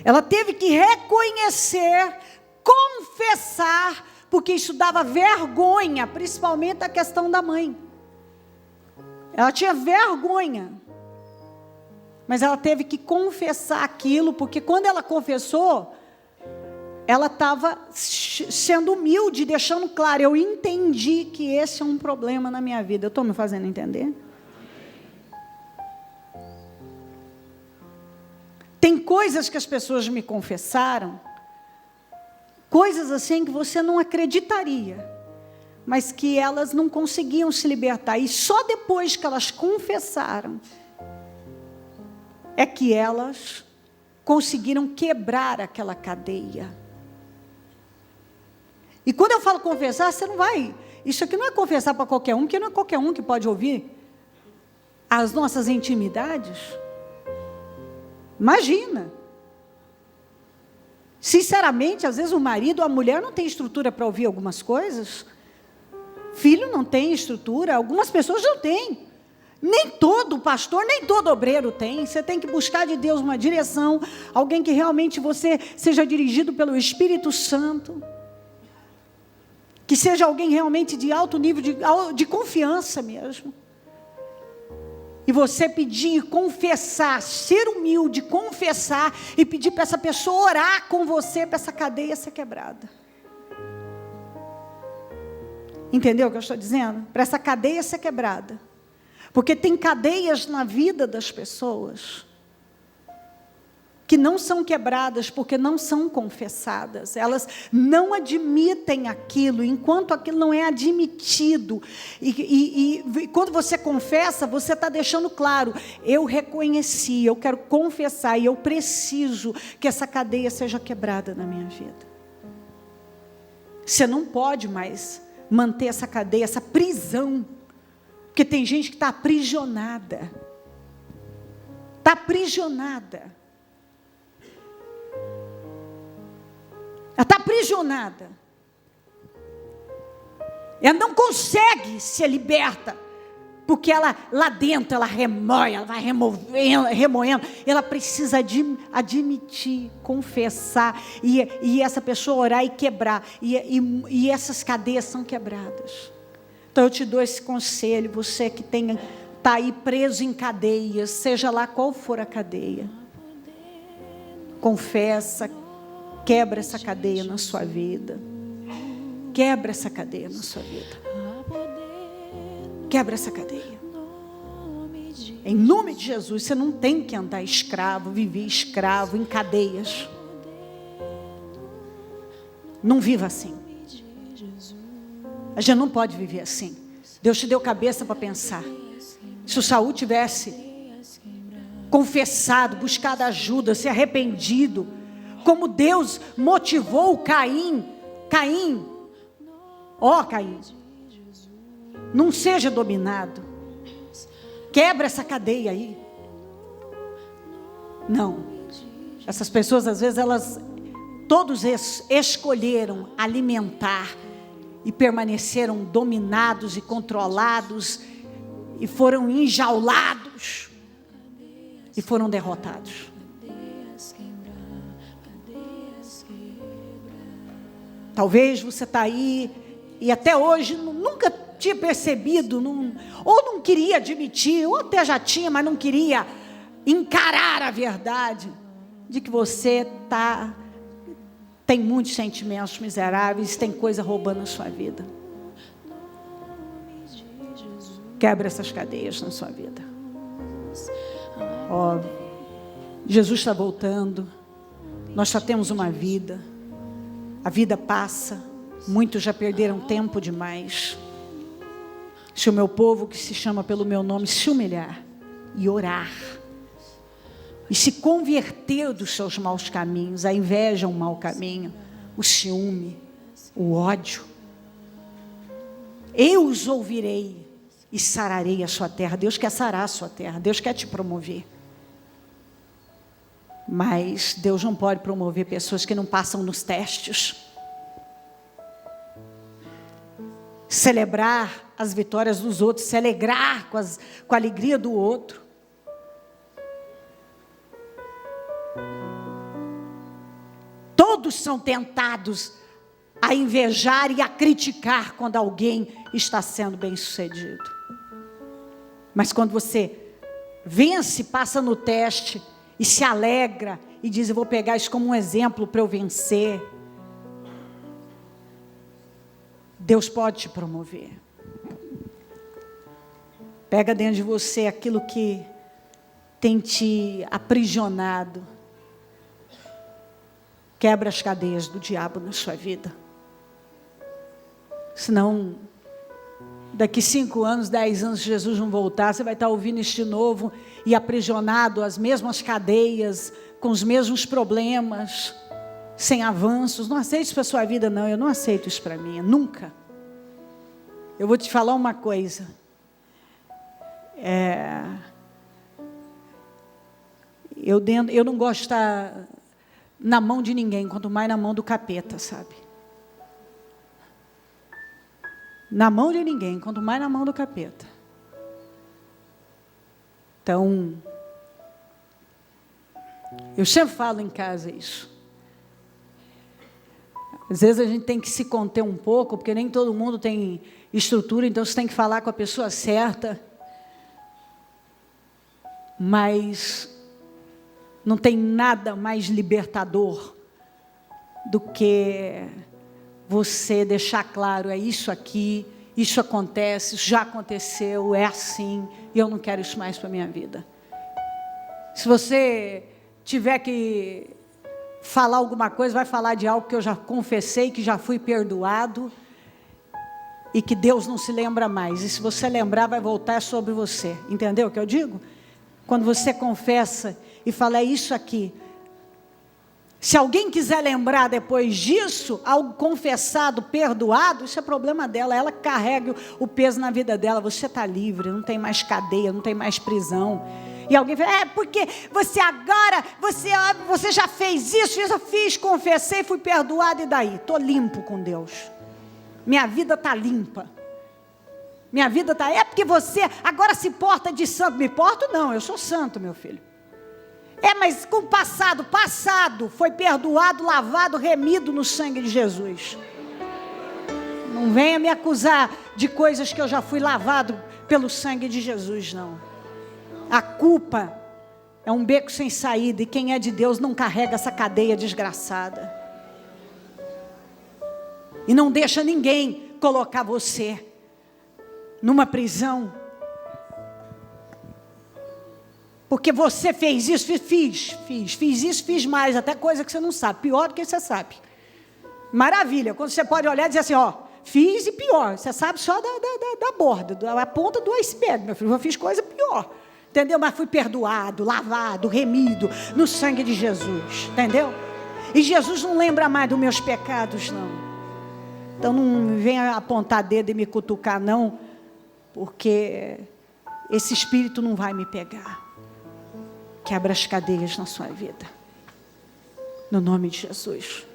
S1: Ela teve que reconhecer, confessar, porque isso dava vergonha, principalmente a questão da mãe. Ela tinha vergonha, mas ela teve que confessar aquilo, porque quando ela confessou, ela estava sendo humilde, deixando claro: eu entendi que esse é um problema na minha vida. Eu estou me fazendo entender? Tem coisas que as pessoas me confessaram, coisas assim que você não acreditaria, mas que elas não conseguiam se libertar. E só depois que elas confessaram, é que elas conseguiram quebrar aquela cadeia. E quando eu falo confessar, você não vai... Isso aqui não é confessar para qualquer um, porque não é qualquer um que pode ouvir as nossas intimidades. Imagina. Sinceramente, às vezes o marido, a mulher não tem estrutura para ouvir algumas coisas. Filho não tem estrutura, algumas pessoas não têm. Nem todo pastor, nem todo obreiro tem. Você tem que buscar de Deus uma direção, alguém que realmente você seja dirigido pelo Espírito Santo. Que seja alguém realmente de alto nível, de confiança mesmo. E você pedir, confessar, ser humilde, confessar e pedir para essa pessoa orar com você, para essa cadeia ser quebrada. Entendeu o que eu estou dizendo? Para essa cadeia ser quebrada. Porque tem cadeias na vida das pessoas que não são quebradas porque não são confessadas. Elas não admitem aquilo, enquanto aquilo não é admitido. E quando você confessa, você está deixando claro, eu reconheci, eu quero confessar, e eu preciso que essa cadeia seja quebrada na minha vida. Você não pode mais manter essa cadeia, essa prisão, porque tem gente que está aprisionada. Está aprisionada. Ela está aprisionada. Ela não consegue ser liberta. Porque ela, lá dentro, ela remói, ela vai remoendo. Ela precisa admitir, confessar. E essa pessoa orar e quebrar. E essas cadeias são quebradas. Então eu te dou esse conselho. Você que está aí preso em cadeias, seja lá qual for a cadeia. Confessa. Quebra essa cadeia na sua vida. Quebra essa cadeia na sua vida. Quebra essa cadeia. Em nome de Jesus, você não tem que andar escravo, viver escravo em cadeias. Não viva assim. A gente não pode viver assim. Deus te deu cabeça para pensar. Se o Saul tivesse confessado, buscado ajuda, se arrependido, como Deus motivou Caim, Caim, não seja dominado, quebra essa cadeia aí. Não, essas pessoas às vezes todos escolheram alimentar e permaneceram dominados e controlados e foram enjaulados e foram derrotados. Talvez você está aí e até hoje nunca tinha percebido, ou não queria admitir, ou até já tinha, mas não queria encarar a verdade de que você tem muitos sentimentos miseráveis, tem coisa roubando a sua vida. Quebra essas cadeias na sua vida. Jesus está voltando, nós só temos uma vida. A vida passa, muitos já perderam tempo demais. Se o meu povo, que se chama pelo meu nome, se humilhar e orar, e se converter dos seus maus caminhos, a inveja é um mau caminho, o ciúme, o ódio, eu os ouvirei e sararei a sua terra. Deus quer sarar a sua terra, Deus quer te promover. Mas Deus não pode promover pessoas que não passam nos testes. Celebrar as vitórias dos outros, se alegrar com a alegria do outro. Todos são tentados a invejar e a criticar quando alguém está sendo bem-sucedido. Mas quando você vence, passa no teste e se alegra e diz, eu vou pegar isso como um exemplo para eu vencer, Deus pode te promover. Pega dentro de você aquilo que tem te aprisionado. Quebra as cadeias do diabo na sua vida. Senão daqui 5 anos, 10 anos, se Jesus não voltar, você vai estar ouvindo isso de novo e aprisionado às mesmas cadeias, com os mesmos problemas, sem avanços. Não aceite isso para a sua vida, não. Eu não aceito isso para mim, nunca. Eu vou te falar uma coisa. Eu não gosto de estar na mão de ninguém, quanto mais na mão do capeta, sabe? Na mão de ninguém, quanto mais na mão do capeta. Então, eu sempre falo em casa isso. Às vezes a gente tem que se conter um pouco, porque nem todo mundo tem estrutura, então você tem que falar com a pessoa certa. Mas não tem nada mais libertador do que você deixar claro, é isso aqui, isso acontece, isso já aconteceu, é assim, e eu não quero isso mais para a minha vida. Se você tiver que falar alguma coisa, vai falar de algo que eu já confessei, que já fui perdoado, e que Deus não se lembra mais. E se você lembrar, vai voltar sobre você. Entendeu o que eu digo? Quando você confessa e fala, é isso aqui. Se alguém quiser lembrar depois disso, algo confessado, perdoado, isso é problema dela. Ela carrega o peso na vida dela. Você está livre, não tem mais cadeia, não tem mais prisão. E alguém fala, porque você agora, você já fez isso, eu já fiz, confessei, fui perdoado, e daí? Estou limpo com Deus. Minha vida está limpa. Minha vida está... É porque você agora se porta de santo. Me porto? Não, eu sou santo, meu filho. Mas com o passado foi perdoado, lavado, remido no sangue de Jesus. Não venha me acusar de coisas que eu já fui lavado pelo sangue de Jesus, não. A culpa é um beco sem saída, e quem é de Deus não carrega essa cadeia desgraçada. E não deixa ninguém colocar você numa prisão. Porque você fez isso, fiz isso, fiz mais, até coisa que você não sabe, pior do que você sabe. Maravilha, quando você pode olhar e dizer assim, fiz e pior, você sabe só da borda, da ponta do iceberg, meu filho, eu fiz coisa pior, entendeu? Mas fui perdoado, lavado, remido, no sangue de Jesus, entendeu? E Jesus não lembra mais dos meus pecados, não. Então não venha apontar dedo e me cutucar, não, porque esse espírito não vai me pegar. Quebra as cadeias na sua vida. No nome de Jesus.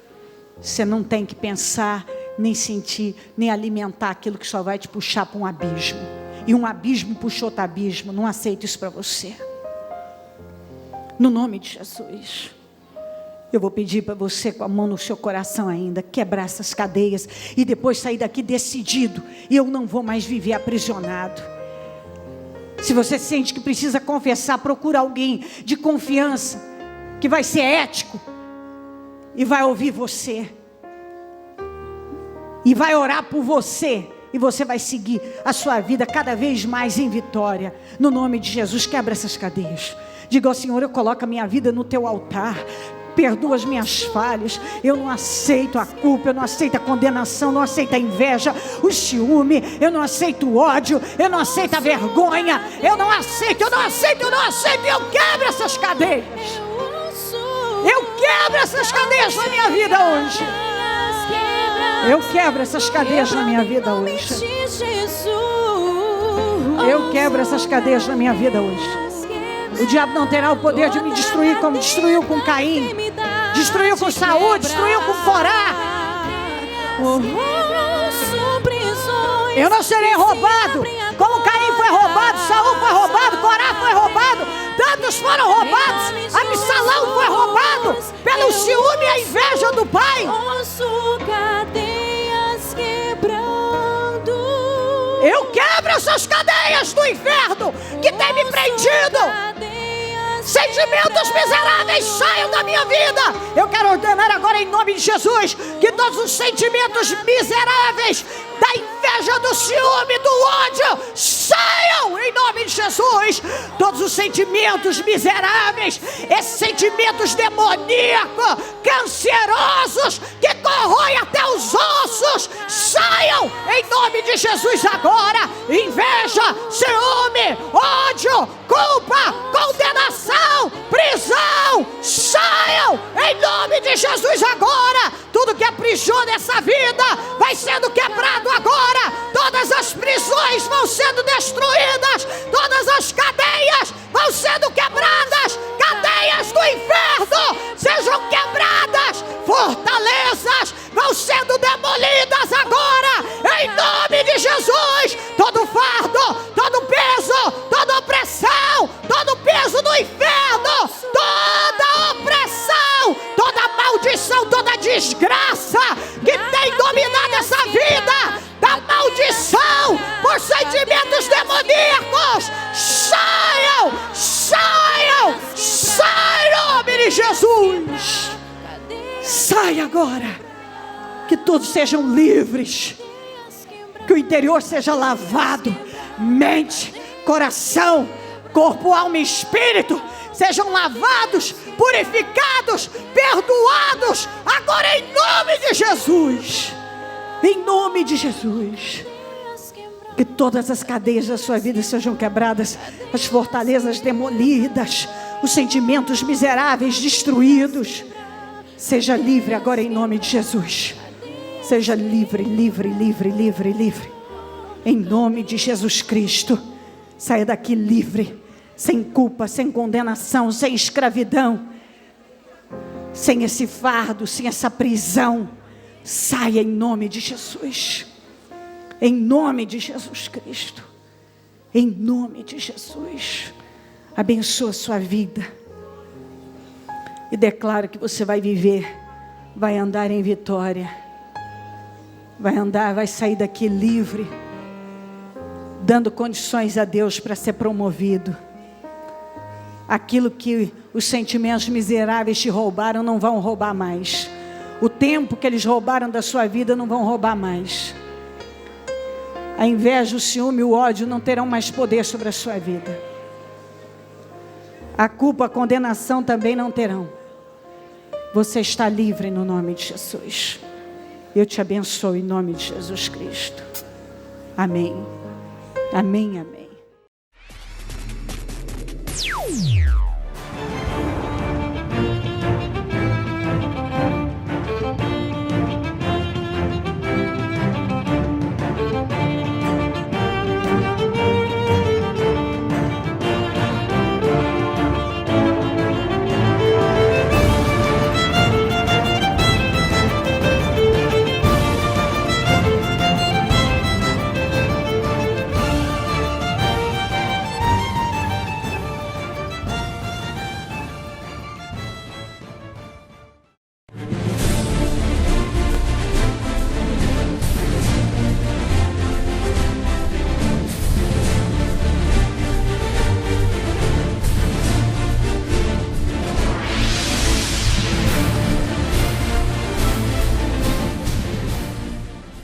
S1: Você não tem que pensar, nem sentir, nem alimentar aquilo que só vai te puxar para um abismo. E um abismo puxou outro abismo. Não aceito isso para você. No nome de Jesus. Eu vou pedir para você, com a mão no seu coração ainda, quebrar essas cadeias e depois sair daqui decidido. E eu não vou mais viver aprisionado. Se você sente que precisa confessar, procura alguém de confiança, que vai ser ético, e vai ouvir você, e vai orar por você, e você vai seguir a sua vida cada vez mais em vitória. No nome de Jesus, quebra essas cadeias. Diga ao Senhor, eu coloco a minha vida no teu altar. Perdoa as minhas falhas. Eu não aceito a culpa, eu não aceito a condenação, não aceito a inveja, o ciúme, eu não aceito o ódio, eu não aceito a vergonha, eu não aceito, eu quebro essas cadeias. Eu quebro essas cadeias na minha vida hoje. Eu quebro essas cadeias na minha vida hoje. Eu quebro essas cadeias na minha vida hoje. O diabo não terá o poder de me destruir como destruiu com Caim, destruiu com Saul, destruiu com Corá. Eu não serei roubado, como Caim foi roubado, Saul foi roubado, Corá foi roubado, tantos foram roubados, Absalão foi roubado pelo ciúme e a inveja do pai. Eu quebro essas cadeias do inferno que tem me prendido. Sentimentos miseráveis saiam da minha vida. Eu quero ordenar agora em nome de Jesus que todos os sentimentos miseráveis da inveja do ciúme, do ódio, saiam em nome de Jesus. Todos os sentimentos miseráveis, esses sentimentos demoníacos, cancerosos, que corroem até os ossos, saiam em nome de Jesus agora. Inveja, ciúme, ódio, culpa, condenação, prisão, saiam em nome de Jesus agora. Tudo que aprisiona essa vida vai sendo quebrado agora. Todas as prisões vão sendo destruídas, todas as cadeias vão sendo quebradas, cadeias do inferno sejam quebradas, fortalezas vão sendo demolidas agora, em nome de Jesus. Todo fardo, todo peso, toda opressão, todo peso do inferno, toda opressão, toda maldição, toda desgraça que tem dominado essa vida, da maldição por sentimentos demoníacos, saiam, saiam, saiam em nome de Jesus. Sai agora. Que todos sejam livres, que o interior seja lavado, mente, coração, corpo, alma e espírito sejam lavados, purificados, perdoados, agora em nome de Jesus. Em nome de Jesus. Que todas as cadeias da sua vida sejam quebradas, as fortalezas demolidas, os sentimentos miseráveis destruídos. Seja livre agora em nome de Jesus. Seja livre, livre, livre, livre, livre. Em nome de Jesus Cristo. Saia daqui livre, sem culpa, sem condenação, sem escravidão, sem esse fardo, sem essa prisão. Saia em nome de Jesus. Em nome de Jesus Cristo. Em nome de Jesus. Abençoa a sua vida. E declaro que você vai viver, vai andar em vitória. Vai andar, vai sair daqui livre, dando condições a Deus para ser promovido. Aquilo que os sentimentos miseráveis te roubaram, não vão roubar mais. O tempo que eles roubaram da sua vida, não vão roubar mais. A inveja, o ciúme, o ódio não terão mais poder sobre a sua vida. A culpa, a condenação também não terão. Você está livre no nome de Jesus. Eu te abençoo em nome de Jesus Cristo. Amém. Amém, amém.